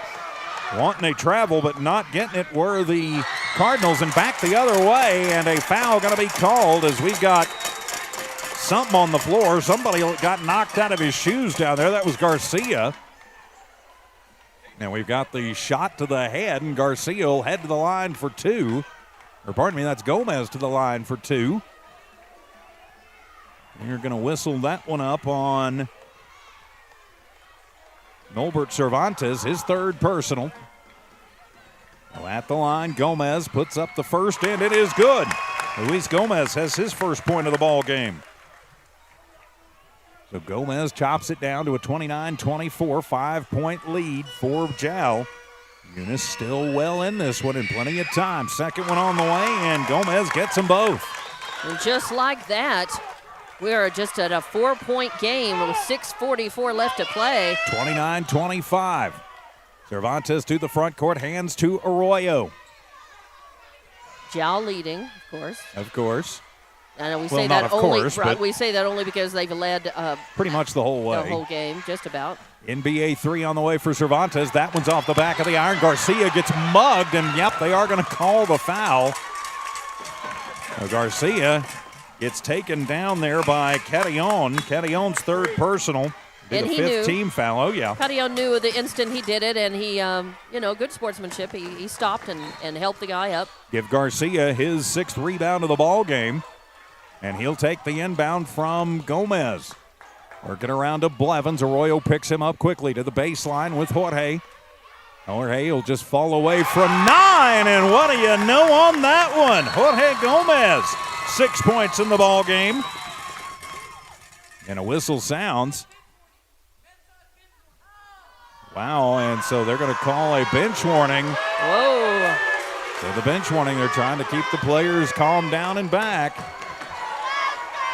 Wanting a travel, but not getting it were the Cardinals, and back the other way, and a foul going to be called as we've got something on the floor. Somebody got knocked out of his shoes down there. That was Garcia. Now we've got the shot to the head, and Garcia will head to the line for 2. Or pardon me, that's Gomez to the line for 2. You're going to whistle that one up on Nolbert Cervantes, his 3rd personal. Well, at the line, Gomez puts up the first, and it is good. Luis Gomez has his first point of the ball game. So Gomez chops it down to a 29-24, 5-point lead for Jow. Eunice still well in this one and plenty of time. Second one on the way, and Gomez gets them both. And just like that, we are just at a 4-point game with 6:44 left to play. 29-25. Cervantes to the front court, hands to Arroyo. Jow leading, of course. Of course. I know we Well, say not that of only. course, Right, but we say that only because they've led pretty much the whole way. the whole game, just about. NBA 3 on the way for Cervantes. That one's off the back of the iron. Garcia gets mugged, and yep, they are going to call the foul. Now Garcia gets taken down there by Carrion. Carrion's 3rd personal. And the he 5th knew. team foul. Oh, yeah. Carrion knew the instant he did it, and he, good sportsmanship. He stopped and helped the guy up. Give Garcia his 6th rebound of the ball game, and he'll take the inbound from Gomez. Working around to Blevins. Arroyo picks him up quickly to the baseline with Jorge. Jorge will just fall away from 9, and what do you know on that one? Jorge Gomez, 6 points in the ball game. And a whistle sounds. Wow, and so they're going to call a bench warning. Whoa. So the bench warning, they're trying to keep the players calm down and back.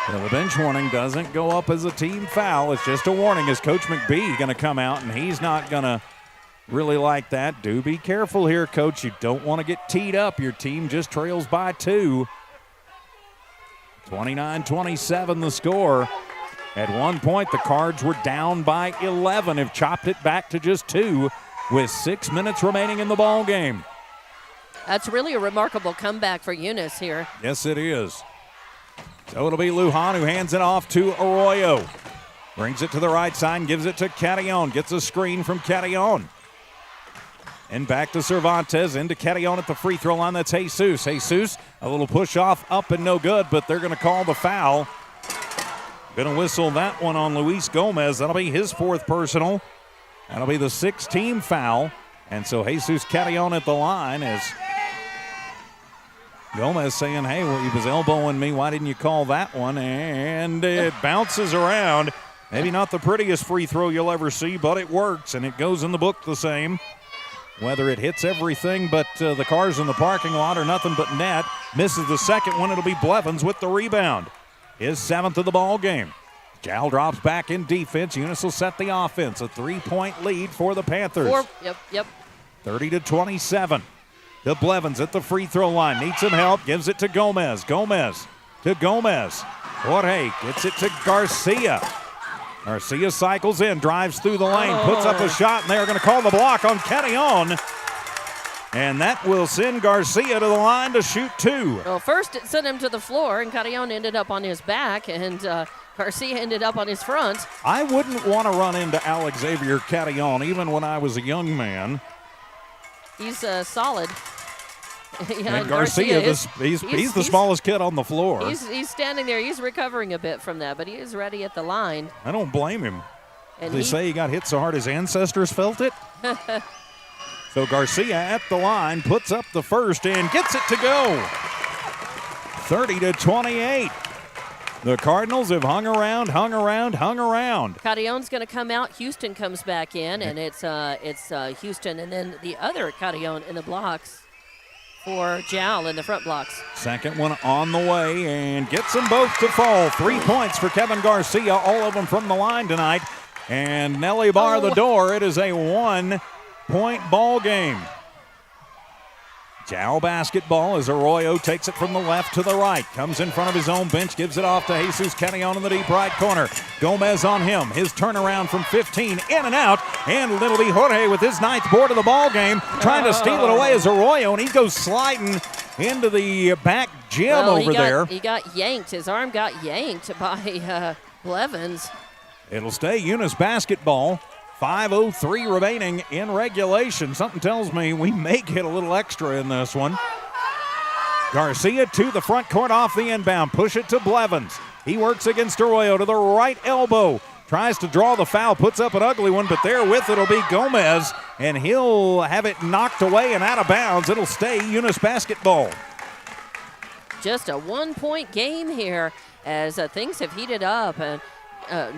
So the bench warning doesn't go up as a team foul. It's just a warning. Is Coach McBee going to come out, and he's not going to really like that. Do be careful here, Coach. You don't want to get teed up. Your team just trails by 2. 29-27 the score. At one point, the Cards were down by 11. Have chopped it back to just 2 with 6 minutes remaining in the ball game. That's really a remarkable comeback for Eunice here. Yes, it is. So it'll be Lujan who hands it off to Arroyo. Brings it to the right side and gives it to Carrion. Gets a screen from Carrion. And back to Cervantes, into Carrion at the free throw line. That's Jesus. Jesus, a little push off, up and no good, but they're going to call the foul. Going to whistle that one on Luis Gomez. That'll be his 4th personal. That'll be the 6th team foul. And so Jesus Carrion at the line as Gomez saying, hey, well, he was elbowing me. Why didn't you call that one? And it bounces around. Maybe not the prettiest free throw you'll ever see, but it works, and it goes in the book the same. Whether it hits everything but the cars in the parking lot or nothing but net. Misses the second one. It'll be Blevins with the rebound. His 7th of the ball game. Jal drops back in defense. Eunice will set the offense. A 3-point lead for the Panthers. 4, yep. 30-27. To Blevins at the free throw line. Needs some help. Gives it to Gomez. Gomez to Gomez. Jorge gets it to Garcia. Garcia cycles in, drives through the lane, puts up a shot, and they are going to call the block on Carrion. And that will send Garcia to the line to shoot 2. Well, first it sent him to the floor, and Carrion ended up on his back, and Garcia ended up on his front. I wouldn't want to run into Alex Xavier Carrion even when I was a young man. He's solid. Yeah, and Garcia, he's the smallest kid on the floor. He's standing there. He's recovering a bit from that, but he is ready at the line. I don't blame him. And they say he got hit so hard his ancestors felt it. So Garcia at the line puts up the first and gets it to go. 30-28. The Cardinals have hung around. Carrion's going to come out. Houston comes back in, and it's Houston, and then the other Carrion in the blocks for Jowl in the front blocks. Second one on the way and gets them both to fall. 3 points for Kevin Garcia, all of them from the line tonight. And Nelly bar the door. It is a 1-point ball game. Jowl basketball as Arroyo takes it from the left to the right. Comes in front of his own bench, gives it off to Jesus Carrion in the deep right corner. Gomez on him. His turnaround from 15, in and out. And it'll be Jorge with his 9th board of the ball game, trying to steal it away as Arroyo, and he goes sliding into the back gym there. He got yanked. His arm got yanked by Blevins. It'll stay Eunice basketball. 5:03 remaining in regulation. Something tells me we may get a little extra in this one. Garcia to the front court off the inbound. Push it to Blevins. He works against Arroyo to the right elbow. Tries to draw the foul, puts up an ugly one, but there with it'll be Gomez, and he'll have it knocked away and out of bounds. It'll stay Eunice basketball. Just a 1-point game as things have heated up. And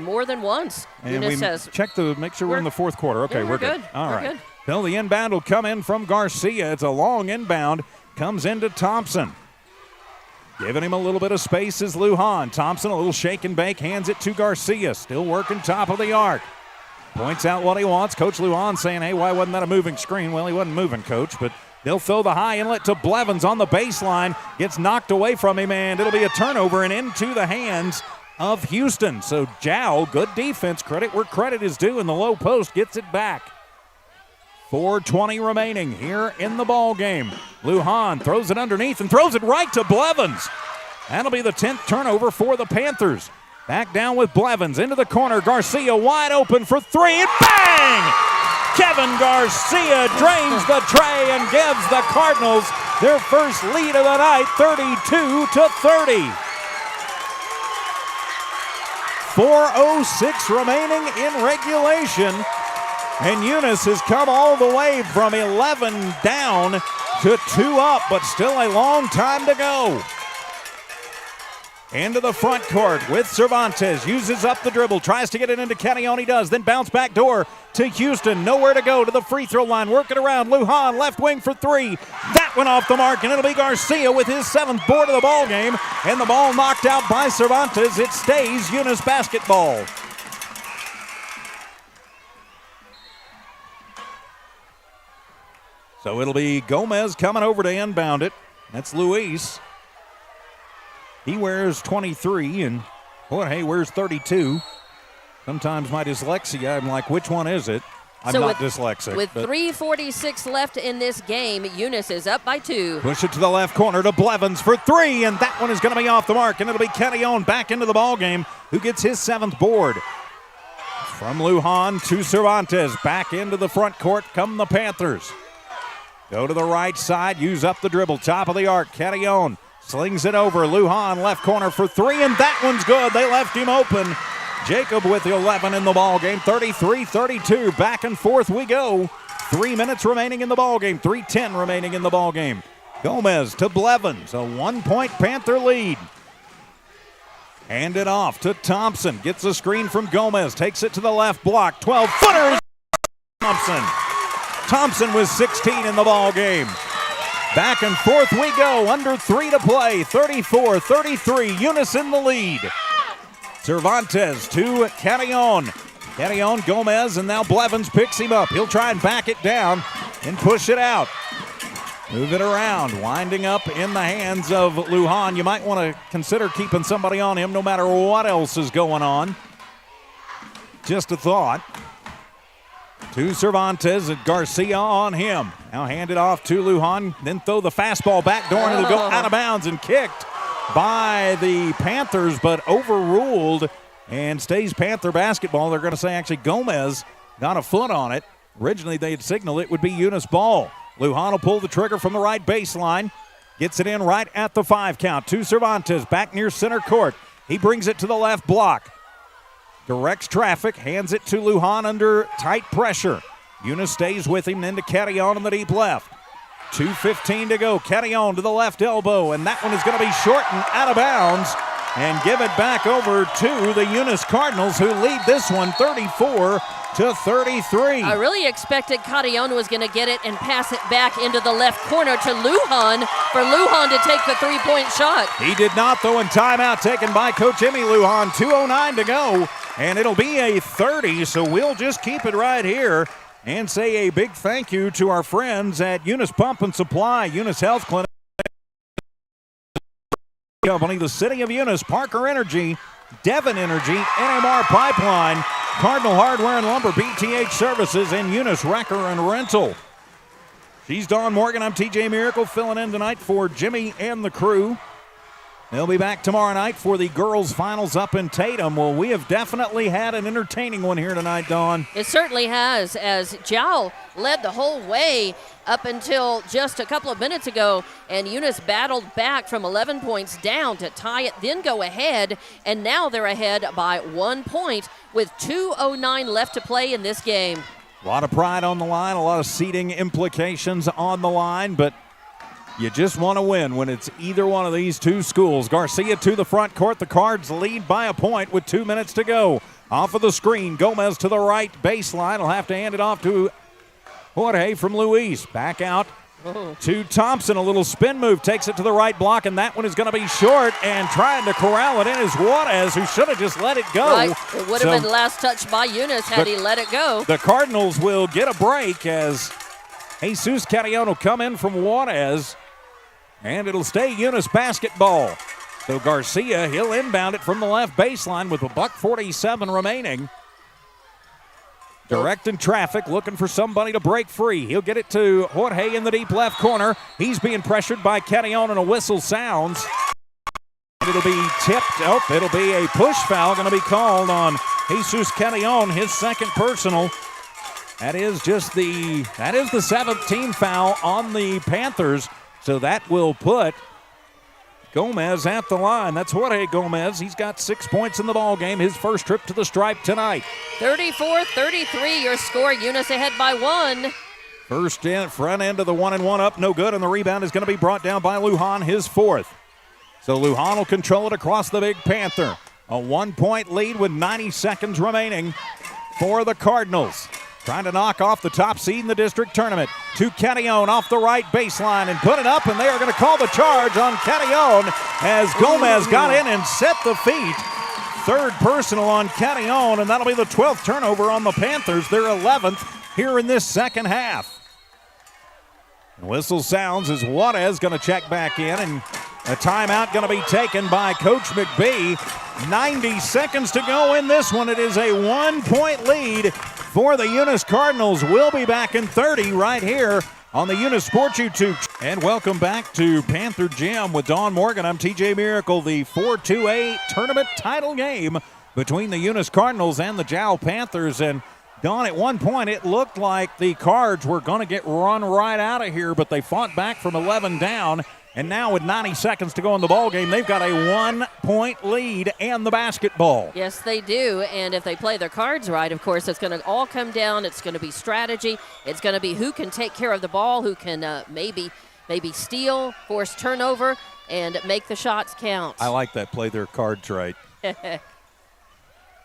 more than once. And Eunice we check to make sure we're in the fourth quarter. Okay, yeah, we're good. All we're right. Good. Well, the inbound will come in from Garcia. It's a long inbound. Comes into Thompson. Giving him a little bit of space is Lujan. Thompson, a little shake and bake, hands it to Garcia. Still working top of the arc. Points out what he wants. Coach Lujan saying, hey, why wasn't that a moving screen? Well, he wasn't moving, Coach, but they'll throw the high inlet to Blevins on the baseline. Gets knocked away from him, and it'll be a turnover and into the hands of Houston. So Jowl, good defense, credit where credit is due in the low post, gets it back. 4:20 remaining here in the ball game. Lujan throws it underneath and throws it right to Blevins. That'll be the 10th turnover for the Panthers. Back down with Blevins into the corner. Garcia wide open for 3 and bang! Kevin Garcia drains the tray and gives the Cardinals their first lead of the night, 32-30. 4:06 remaining in regulation, and Eunice has come all the way from 11 down to 2 up, but still a long time to go. Into the front court with Cervantes, uses up the dribble, tries to get it into Carrion, he does, then bounce back door to Houston, nowhere to go to the free throw line, working around, Lujan left wing for 3, that went off the mark, and it'll be Garcia with his 7th board of the ball game, and the ball knocked out by Cervantes. It stays Eunice basketball. So it'll be Gomez coming over to inbound it. That's Luis. He wears 23, and Jorge wears 32. Sometimes my dyslexia, I'm like, which one is it? I'm not dyslexic. With 3:46 left in this game, Eunice is up by 2. Push it to the left corner to Blevins for 3, and that one is going to be off the mark, and it'll be Carrion back into the ball game, who gets his 7th board. From Lujan to Cervantes, back into the front court come the Panthers. Go to the right side, use up the dribble, top of the arc, Carrion slings it over. Lujan left corner for 3, and that one's good. They left him open. Jacob with the 11 in the ball game. 33-32. Back and forth we go. 3 minutes remaining in the ball game. 3:10 remaining in the ball game. Gomez to Blevins. A 1-point Panther lead. Hand it off to Thompson. Gets a screen from Gomez. Takes it to the left block. 12-footer. Thompson. Thompson was 16 in the ball game. Back and forth we go, under 3 to play, 34-33, Eunice in the lead. Cervantes to Carrion. Carrion, Gomez, and now Blevins picks him up. He'll try and back it down and push it out. Move it around, winding up in the hands of Lujan. You might want to consider keeping somebody on him no matter what else is going on. Just a thought. To Cervantes and Garcia on him. Now hand it off to Lujan, then throw the fastball back door, and it'll go out of bounds and kicked by the Panthers, but overruled and stays Panther basketball. They're going to say actually Gomez got a foot on it. Originally they had signaled it would be Eunice ball. Lujan will pull the trigger from the right baseline. Gets it in right at the 5 count. To Cervantes, back near center court. He brings it to the left block. Directs traffic, hands it to Lujan under tight pressure. Eunice stays with him, then to Carrion in the deep left. 2:15 to go. Carrion to the left elbow, and that one is going to be short and out of bounds. And give it back over to the Eunice Cardinals, who lead this one 34-33. I really expected Carrion was going to get it and pass it back into the left corner to Lujan for Lujan to take the three-point shot. He did not, though, in timeout taken by Coach Emmy Lujan. 2:09 to go, and it'll be a 30, so we'll just keep it right here and say a big thank you to our friends at Eunice Pump and Supply, Eunice Health Clinic Company, the City of Eunice, Parker Energy, Devon Energy, NMR Pipeline, Cardinal Hardware and Lumber, BTH Services, and Eunice Wrecker and Rental. She's Dawn Morgan. I'm TJ Miracle filling in tonight for Jimmy and the crew. They'll be back tomorrow night for the girls' finals up in Tatum. Well, we have definitely had an entertaining one here tonight, Dawn. It certainly has, as Jowl led the whole way up until just a couple of minutes ago, and Eunice battled back from 11 points down to tie it, then go ahead, and now they're ahead by 1 point with 2:09 left to play in this game. A lot of pride on the line, a lot of seeding implications on the line, but you just want to win when it's either one of these two schools. Garcia to the front court. The Cards lead by a point with 2 minutes to go. Off of the screen, Gomez to the right baseline. Will have to hand it off to Jorge from Luis. Back out to Thompson. A little spin move. Takes it to the right block, and that one is going to be short. And trying to corral it in is Juarez, who should have just let it go. Right. It would have been last touch by Eunice had he let it go. The Cardinals will get a break as Jesus Carrion will come in from Juarez. And it'll stay Eunice basketball. So Garcia, he'll inbound it from the left baseline with $1:47 remaining. Directing traffic, looking for somebody to break free. He'll get it to Jorge in the deep left corner. He's being pressured by Carrion, and a whistle sounds. It'll be tipped. It'll be a push foul going to be called on Jesus Carrion, his second personal. That is the 7th team foul on the Panthers. So that will put Gomez at the line. That's Jorge Gomez. He's got 6 points in the ball game. His first trip to the stripe tonight. 34-33, your score. Eunice ahead by 1. First in, front end of the 1-and-1 up, no good, and the rebound is going to be brought down by Lujan, his 4th. So Lujan will control it across the big Panther. A 1-point lead with 90 seconds remaining for the Cardinals. Trying to knock off the top seed in the district tournament. To Carrion off the right baseline and put it up, and they are going to call the charge on Carrion as Gomez got in and set the feet. Third personal on Carrion, and that'll be the 12th turnover on the Panthers. Their 11th here in this second half. The whistle sounds as Juarez going to check back in, and a timeout going to be taken by Coach McBee. 90 seconds to go in this one. It is a 1-point lead for the Eunice Cardinals. We'll be back in 30 right here on the Eunice Sports YouTube. And welcome back to Panther Gym with Dawn Morgan. I'm TJ Miracle. The 4-2A tournament title game between the Eunice Cardinals and the Jowl Panthers. And Dawn, at one point it looked like the Cards were going to get run right out of here, but they fought back from 11 down. And now with 90 seconds to go in the ball game, they've got a 1-point lead and the basketball. Yes, they do. And if they play their cards right, of course, it's going to all come down. It's going to be strategy. It's going to be who can take care of the ball, who can maybe steal, force turnover, and make the shots count. I like that. Play their cards right.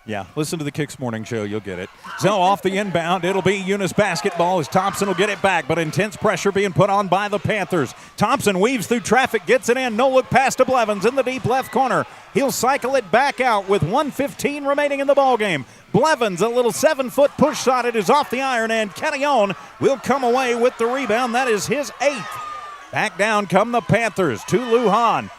Yeah, listen to the Kicks Morning Show. You'll get it. So off the inbound, it'll be Eunice basketball as Thompson will get it back, but intense pressure being put on by the Panthers. Thompson weaves through traffic, gets it in. No look pass to Blevins in the deep left corner. He'll cycle it back out with 1:15 remaining in the ballgame. Blevins, a little 7-foot push shot. It is off the iron, and Carrion will come away with the rebound. That is his 8th. Back down come the Panthers to Lujan.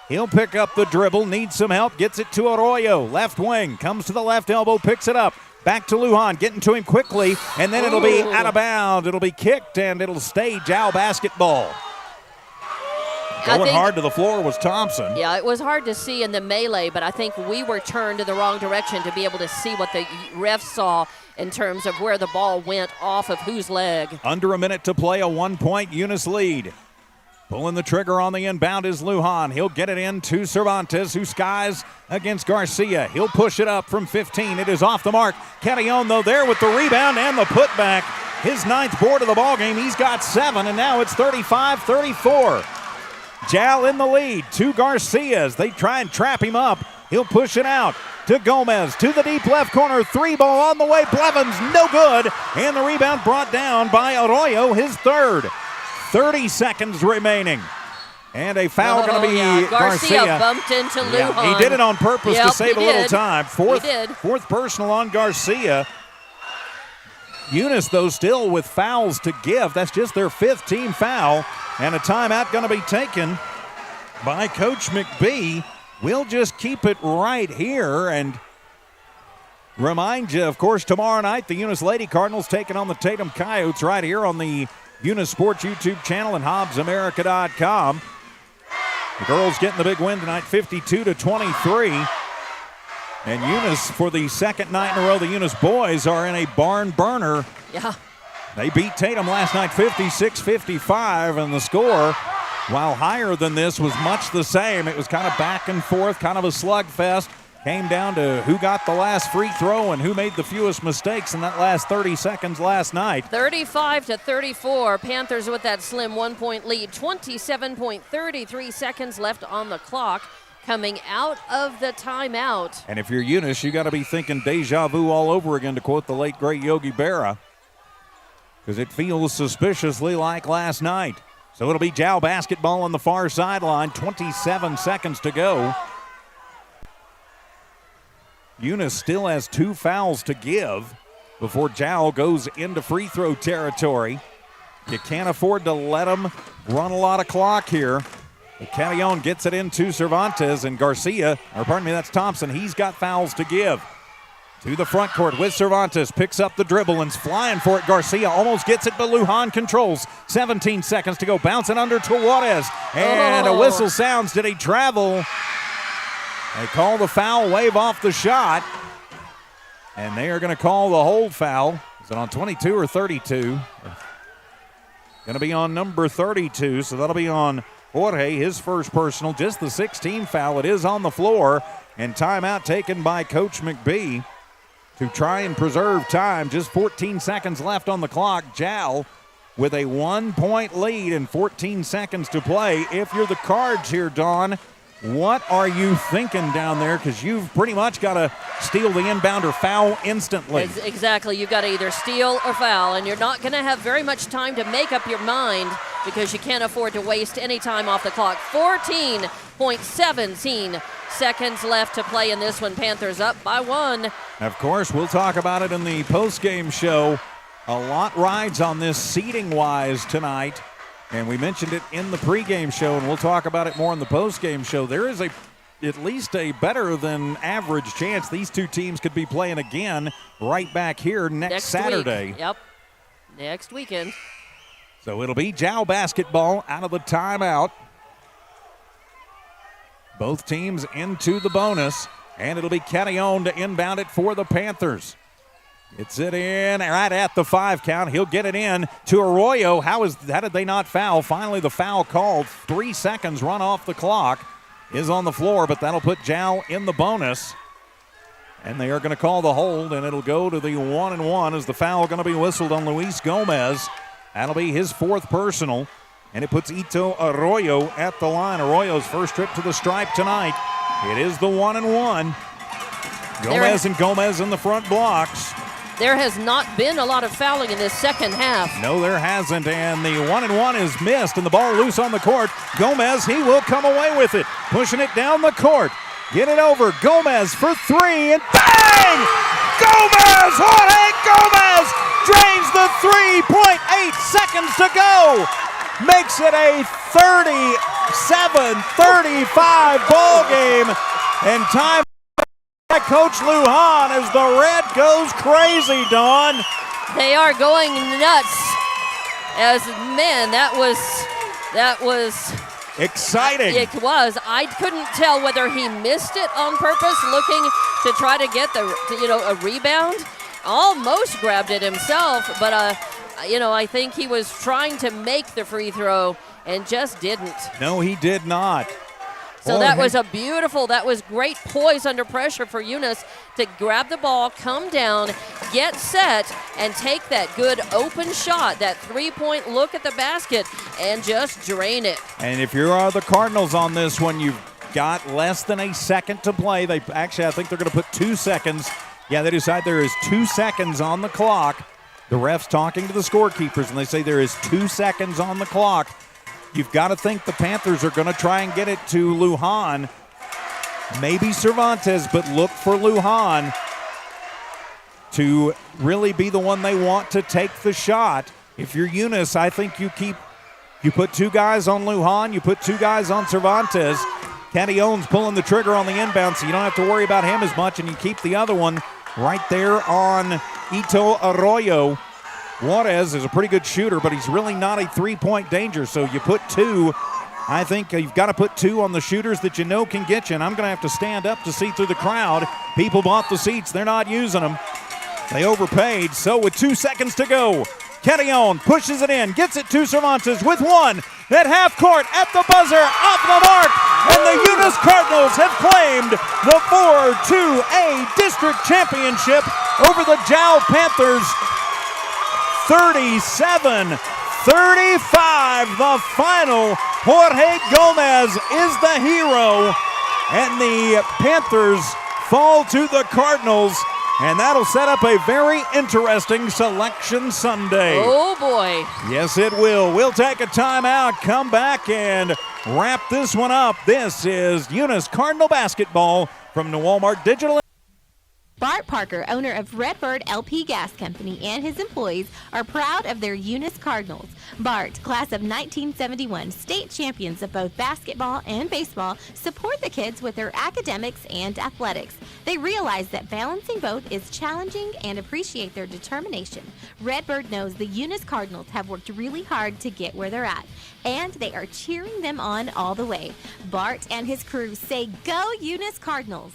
He'll pick up the dribble, needs some help, gets it to Arroyo. Left wing, comes to the left elbow, picks it up. Back to Lujan, getting to him quickly, and then it'll be out of bounds. It'll be kicked, and it'll stay Jow basketball. Going hard to the floor was Thompson. Yeah, it was hard to see in the melee, but I think we were turned in the wrong direction to be able to see what the refs saw in terms of where the ball went off of whose leg. Under a minute to play, a 1-point Eunice lead. Pulling the trigger on the inbound is Lujan. He'll get it in to Cervantes, who skies against Garcia. He'll push it up from 15. It is off the mark. Cantillon, though, there with the rebound and the putback. His 9th board of the ballgame. He's got 7, and now it's 35-34. Jow in the lead. 2 Garcias. They try and trap him up. He'll push it out to Gomez. To the deep left corner. 3 ball on the way. Blevins, no good. And the rebound brought down by Arroyo, his 3rd. 30 seconds remaining. And a foul going to be Garcia. Bumped into Lujan. Yeah, he did it on purpose to save a little time. Fourth personal on Garcia. Eunice, though, still with fouls to give. That's just their 5th team foul. And a timeout going to be taken by Coach McBee. We'll just keep it right here and remind you, of course, tomorrow night, the Eunice Lady Cardinals taking on the Tatum Coyotes right here on the Eunice Sports YouTube channel and HobbsAmerica.com. The girls getting the big win tonight, 52-23. And Eunice, for the 2nd night in a row, the Eunice boys are in a barn burner. Yeah. They beat Tatum last night 56-55, and the score, while higher than this, was much the same. It was kind of back and forth, kind of a slugfest. Came down to who got the last free throw and who made the fewest mistakes in that last 30 seconds last night. 35-34. Panthers with that slim 1-point lead. 27.33 seconds left on the clock coming out of the timeout. And if you're Eunice, you got to be thinking deja vu all over again, to quote the late, great Yogi Berra, because it feels suspiciously like last night. So it'll be Jow basketball on the far sideline. 27 seconds to go. Eunice still has 2 fouls to give before Jow goes into free throw territory. You can't afford to let them run a lot of clock here. Cantillon gets it into Cervantes, and Garcia, or pardon me, that's Thompson. He's got fouls to give. To the front court with Cervantes, picks up the dribble and's flying for it. Garcia almost gets it, but Lujan controls. 17 seconds to go, bouncing under to Juarez. And a whistle sounds. Did he travel? They call the foul, wave off the shot. And they are going to call the hold foul. Is it on 22 or 32? Going to be on number 32, so that'll be on Jorge, his first personal. Just the 16 foul. It is on the floor. And timeout taken by Coach McBee to try and preserve time. Just 14 seconds left on the clock. Jow with a 1-point lead and 14 seconds to play. If you're the Cards here, Dawn, what are you thinking down there? Because you've pretty much got to steal the inbound or foul instantly. Exactly. You've got to either steal or foul, and you're not going to have very much time to make up your mind because you can't afford to waste any time off the clock. 14.17 seconds left to play in this one. Panthers up by 1. Of course, we'll talk about it in the postgame show. A lot rides on this seating-wise tonight. And we mentioned it in the pregame show, and we'll talk about it more in the postgame show. There is at least a better than average chance these two teams could be playing again right back here next Saturday. Week. Yep, next weekend. So it'll be Jow basketball out of the timeout. Both teams into the bonus, and it'll be Cantillon to inbound it for the Panthers. Gets it in right at the 5 count. He'll get it in to Arroyo. How did they not foul? Finally, the foul called. 3 seconds run off the clock is on the floor, but that'll put Jow in the bonus. And they are going to call the hold, and it'll go to the 1-and-1 as the foul going to be whistled on Luis Gomez. That'll be his 4th personal, and it puts Ito Arroyo at the line. Arroyo's first trip to the stripe tonight. It is the 1-and-1. Gomez in the front blocks. There has not been a lot of fouling in this second half. No, there hasn't, and the 1-and-1 is missed, and the ball loose on the court. Gomez, he will come away with it, pushing it down the court. Get it over, Gomez for 3, and bang! Gomez! Jorge Gomez drains the 3.8 seconds to go. Makes it a 37-35 ball game, and time Coach Lujan as the red goes crazy, Dawn. They are going nuts. As man, that was exciting. It was. I couldn't tell whether he missed it on purpose, looking to try to get a rebound. Almost grabbed it himself, but I think he was trying to make the free throw and just didn't. No, he did not. So that was great poise under pressure for Eunice to grab the ball, come down, get set, and take that good open shot, that three-point look at the basket, and just drain it. And if you are the Cardinals on this one, you've got less than a second to play. I think they're going to put 2 seconds. Yeah, they decide there is 2 seconds on the clock. The refs talking to the scorekeepers, and they say there is 2 seconds on the clock. You've got to think the Panthers are going to try and get it to Lujan. Maybe Cervantes, but look for Lujan to really be the one they want to take the shot. If you're Eunice, I think you put 2 guys on Lujan, you put 2 guys on Cervantes. Cadion's pulling the trigger on the inbound, so you don't have to worry about him as much, and you keep the other one right there on Ito Arroyo. Juarez is a pretty good shooter, but he's really not a three-point danger. So you put 2. I think you've got to put 2 on the shooters that you know can get you. And I'm going to have to stand up to see through the crowd. People bought the seats. They're not using them. They overpaid. So with 2 seconds to go, Cadion pushes it in, gets it to Cervantes with 1 at half court at the buzzer, off the mark. And the Eunice Cardinals have claimed the 4-2A district championship over the Jal Panthers. 37-35, the final. Jorge Gomez is the hero, and the Panthers fall to the Cardinals, and that'll set up a very interesting Selection Sunday. Oh, boy. Yes, it will. We'll take a timeout, come back, and wrap this one up. This is Eunice Cardinal basketball from the Walmart Digital. Bart Parker, owner of Redbird LP Gas Company, and his employees are proud of their Eunice Cardinals. Bart, class of 1971, state champions of both basketball and baseball, support the kids with their academics and athletics. They realize that balancing both is challenging and appreciate their determination. Redbird knows the Eunice Cardinals have worked really hard to get where they're at, and they are cheering them on all the way. Bart and his crew say, "Go Eunice Cardinals!"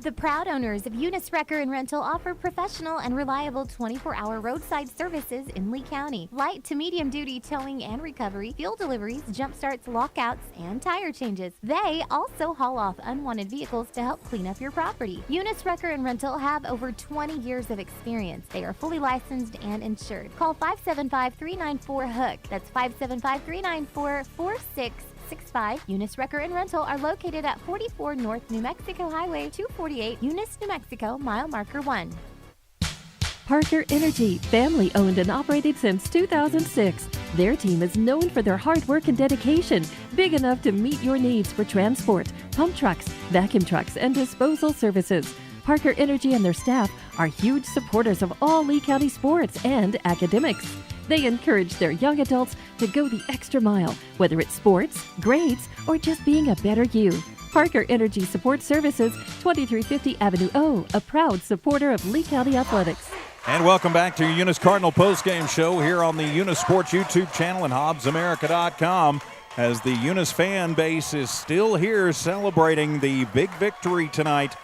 The proud owners of Eunice Wrecker and Rental offer professional and reliable 24-hour roadside services in Lee County. Light to medium duty towing and recovery, fuel deliveries, jump starts, lockouts, and tire changes. They also haul off unwanted vehicles to help clean up your property. Eunice Wrecker and Rental have over 20 years of experience. They are fully licensed and insured. Call 575-394-HOOK. That's 575-394-4665. Eunice Wrecker and Rental are located at 44 North New Mexico Highway 248, Eunice, New Mexico, mile marker 1. Parker Energy, family owned and operated since 2006. Their team is known for their hard work and dedication, big enough to meet your needs for transport, pump trucks, vacuum trucks, and disposal services. Parker Energy and their staff are huge supporters of all Lee County sports and academics. They encourage their young adults to go the extra mile, whether it's sports, grades, or just being a better you. Parker Energy Support Services, 2350 Avenue O, a proud supporter of Lee County Athletics. And welcome back to Eunice Cardinal Postgame Show here on the Eunice Sports YouTube channel and HobbsAmerica.com, as the Eunice fan base is still here celebrating the big victory tonight.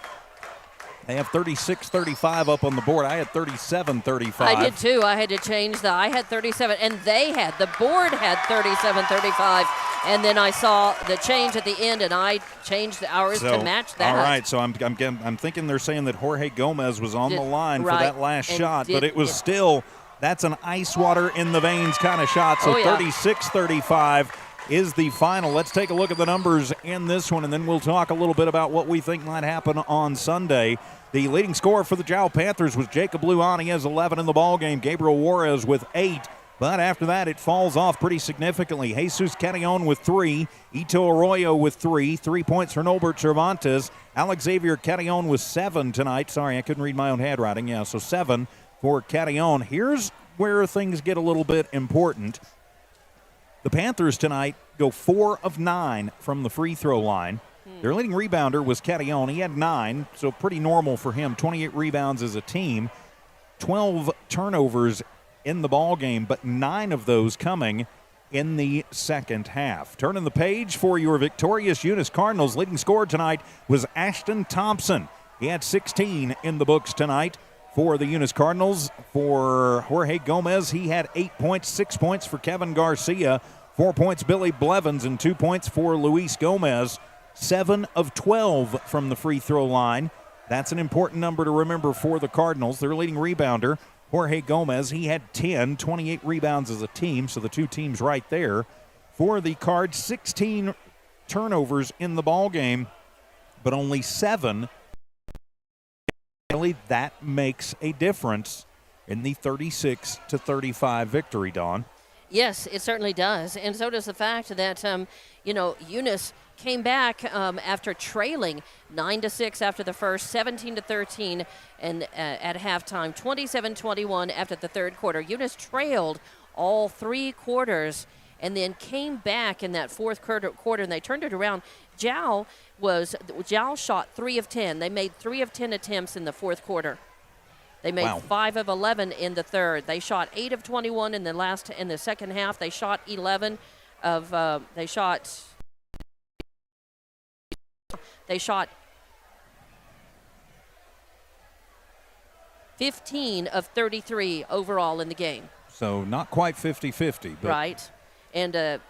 They have 36-35 up on the board. I had 37-35. I did too. I had to change I had 37, and the board had 37-35. And then I saw the change at the end, and I changed ours to match that. All right, so I'm thinking they're saying that Jorge Gomez was on the line for that last shot, but it was still, that's an ice water in the veins kind of shot. So 36-35 is the final. Let's take a look at the numbers in this one, and then we'll talk a little bit about what we think might happen on Sunday. The leading scorer for the Jal Panthers was Jacob Lujan. He has 11 in the ballgame. Gabriel Juarez with 8. But after that, it falls off pretty significantly. Jesus Cadion with 3. Ito Arroyo with 3. 3 points for Nolbert Cervantes. Alex Xavier Cadion with 7 tonight. Sorry, I couldn't read my own handwriting. Yeah, so 7 for Cadion. Here's where things get a little bit important. The Panthers tonight go 4 of 9 from the free throw line. Their leading rebounder was Cadion. He had 9, so pretty normal for him. 28 rebounds as a team. 12 turnovers in the ball game, but 9 of those coming in the second half. Turning the page for your victorious Eunice Cardinals. Leading scorer tonight was Ashton Thompson. He had 16 in the books tonight for the Eunice Cardinals. For Jorge Gomez, he had 8 points, 6 points for Kevin Garcia, 4 points Billy Blevins, and 2 points for Luis Gomez. 7 of 12 from the free throw line. That's an important number to remember for the Cardinals. Their leading rebounder, Jorge Gomez, he had 10, 28 rebounds as a team, so the two teams right there. For the Cards, 16 turnovers in the ball game, but only 7. Really, that makes a difference in the 36-35 victory, Dawn. Yes, it certainly does. And so does the fact that, Eunice came back after trailing 9-6 after the first, 17-13 and at halftime, 27-21 after the third quarter. Eunice trailed all 3 quarters and then came back in that fourth quarter and they turned it around. Jow shot 3 of 10. They made 3 of 10 attempts in the fourth quarter. They made 5 of 11 in the third. They shot 8 of 21 in the second half. They shot 11 of They shot 15 of 33 overall in the game. So not quite 50-50. Right. And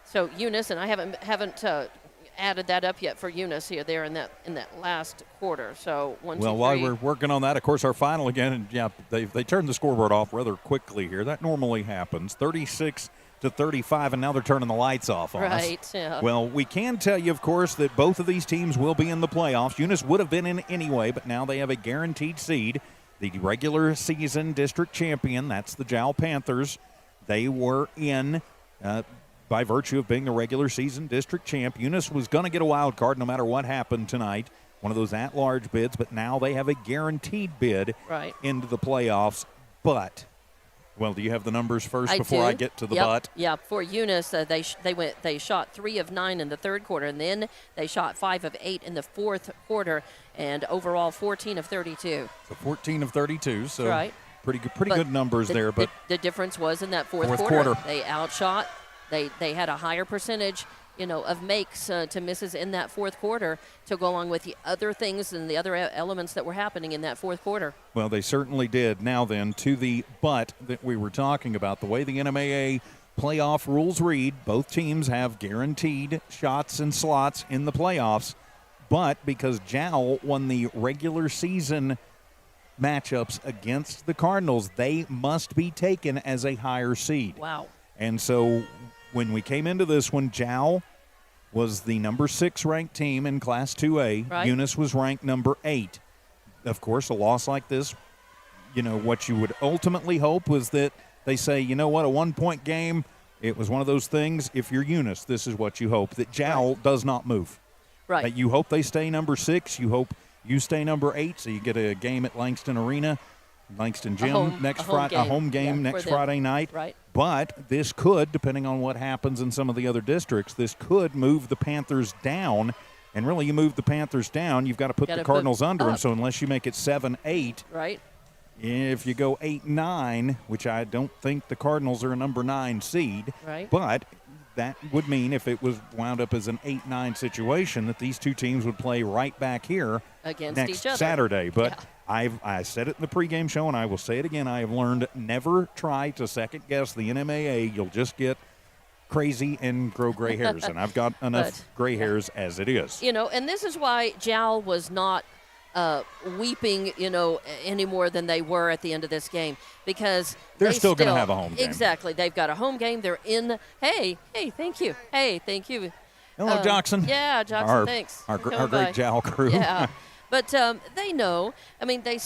so Eunice, and I haven't added that up yet for Eunice there in that last quarter. So 1, 2, 3. While we're working on that, of course, our final again, and yeah, they turned the scoreboard off rather quickly here. That normally happens. 36-35, and now they're turning the lights off on us. Right, yeah. Well, we can tell you, of course, that both of these teams will be in the playoffs. Eunice would have been in anyway, but now they have a guaranteed seed. The regular season district champion, that's the Jow Panthers. They were in by virtue of being the regular season district champ. Eunice was going to get a wild card no matter what happened tonight. One of those at-large bids, but now they have a guaranteed bid into the playoffs. But, well, do you have the numbers first before I get to the but? Yeah, for Eunice, they shot 3 of 9 in the third quarter, and then they shot 5 of 8 in the fourth quarter, and overall 14 of 32. So 14 of 32. So right. pretty good numbers there. But the difference was in that fourth quarter. They outshot. They had a higher percentage, of makes to misses in that fourth quarter to go along with the other things and the other elements that were happening in that fourth quarter. Well, they certainly did. Now then, to the but that we were talking about, the way the NMAA playoff rules read, both teams have guaranteed shots and slots in the playoffs, but because Jow won the regular season matchups against the Cardinals, they must be taken as a higher seed. Wow. And so when we came into this one, Jow was the number 6 ranked team in Class 2A. Right. Eunice was ranked number 8. Of course, a loss like this, what you would ultimately hope was that they say, a 1-point game, it was one of those things. If you're Eunice, this is what you hope, that Jow does not move. Right. That you hope they stay number 6. You hope you stay number 8, so you get a game at Langston Arena. Langston Gym a home game next Friday night. Right. But this could, depending on what happens in some of the other districts, this could move the Panthers down. And really, you move the Panthers down, you've got to put the Cardinals under them. So unless you make it 7-8, right. If you go 8-9, which I don't think the Cardinals are a number 9 seed, right. But that would mean if it was wound up as an 8-9 situation that these two teams would play right back here against next each other. Saturday. But I said it in the pregame show, and I will say it again. I have learned never try to second guess the NMAA. You'll just get crazy and grow gray hairs, and I've got enough gray hairs as it is. And this is why Jow was not weeping, any more than they were at the end of this game, because they're still going to have a home game. Exactly. They've got a home game. They're in. Hey, thank you. Hey, thank you. Hello, Jackson. Yeah, Jackson, thanks. Our great Jow crew. Yeah. But they know. I mean, they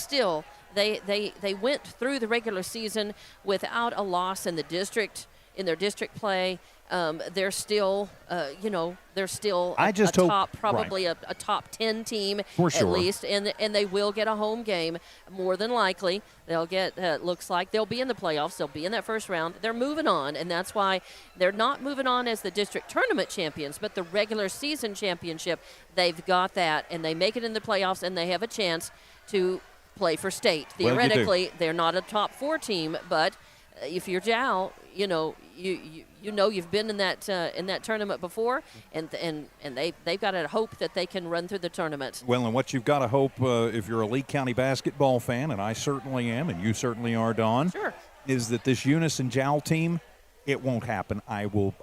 went through the regular season without a loss in the district, in their district play. they're still, they're still I just hope, top, probably a top 10 team For sure. at least, and they will get a home game more than likely. They'll get, looks like they'll be in the playoffs. They'll be in that first round. They're moving on, and that's why they're not moving on as the district tournament champions, but the regular season championship, they've got that, and they make it in the playoffs, and they have a chance to play for state. Well, you do. Theoretically, they're not a top 4 team, but if you're JAL, you've been in that tournament before, and they've got to hope that they can run through the tournament. Well, and what you've got to hope, if you're a Lee County basketball fan, and I certainly am, and you certainly are, Dawn, Sure. is that this Eunice and Jowl team, it won't happen. I will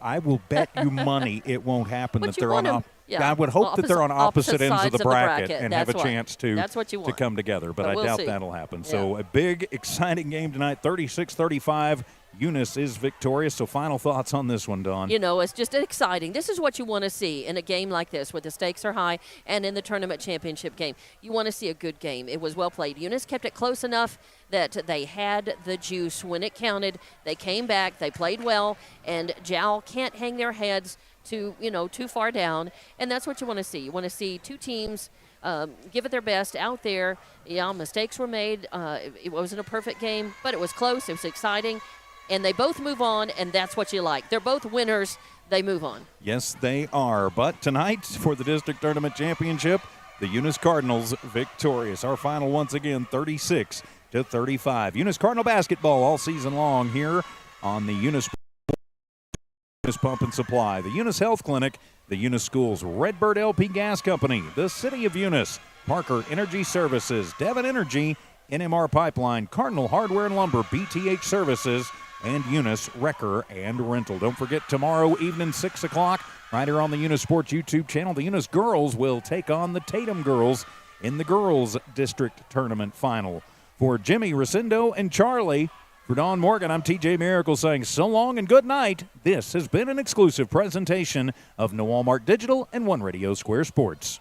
bet you money it won't happen. But that you they're want on. 'em- yeah, I would hope that they're on opposite ends sides of the bracket and have a That's what- chance to that's what you want. come together. But I we'll doubt see. that'll happen. Yeah. So a big, exciting game tonight, 36-35. Eunice is victorious. So final thoughts on this one, Dawn. It's just exciting. This is what you want to see in a game like this where the stakes are high and in the tournament championship game. You want to see a good game. It was well played. Eunice kept it close enough that they had the juice when it counted. They came back. They played well. And Jowl can't hang their heads too far down. And that's what you want to see. You want to see two teams give it their best out there. Yeah, mistakes were made. It wasn't a perfect game, but it was close. It was exciting. And they both move on, and that's what you like. They're both winners. They move on. Yes, they are. But tonight, for the district tournament championship, the Eunice Cardinals victorious. Our final, once again, 36-35. Eunice Cardinal basketball all season long here on the Eunice Pump and Supply, the Eunice Health Clinic, the Eunice Schools, Redbird LP Gas Company, the City of Eunice, Parker Energy Services, Devon Energy, NMR Pipeline, Cardinal Hardware and Lumber, BTH Services, and Eunice Wrecker and Rental. Don't forget, tomorrow evening, 6 o'clock, right here on the Eunice Sports YouTube channel, the Eunice girls will take on the Tatum girls in the girls district tournament final. For Jimmy, Rosendo, and Charlie, for Dawn Morgan, I'm TJ Miracle saying so long and good night. This has been an exclusive presentation of No Walmart Digital and One Radio Square Sports.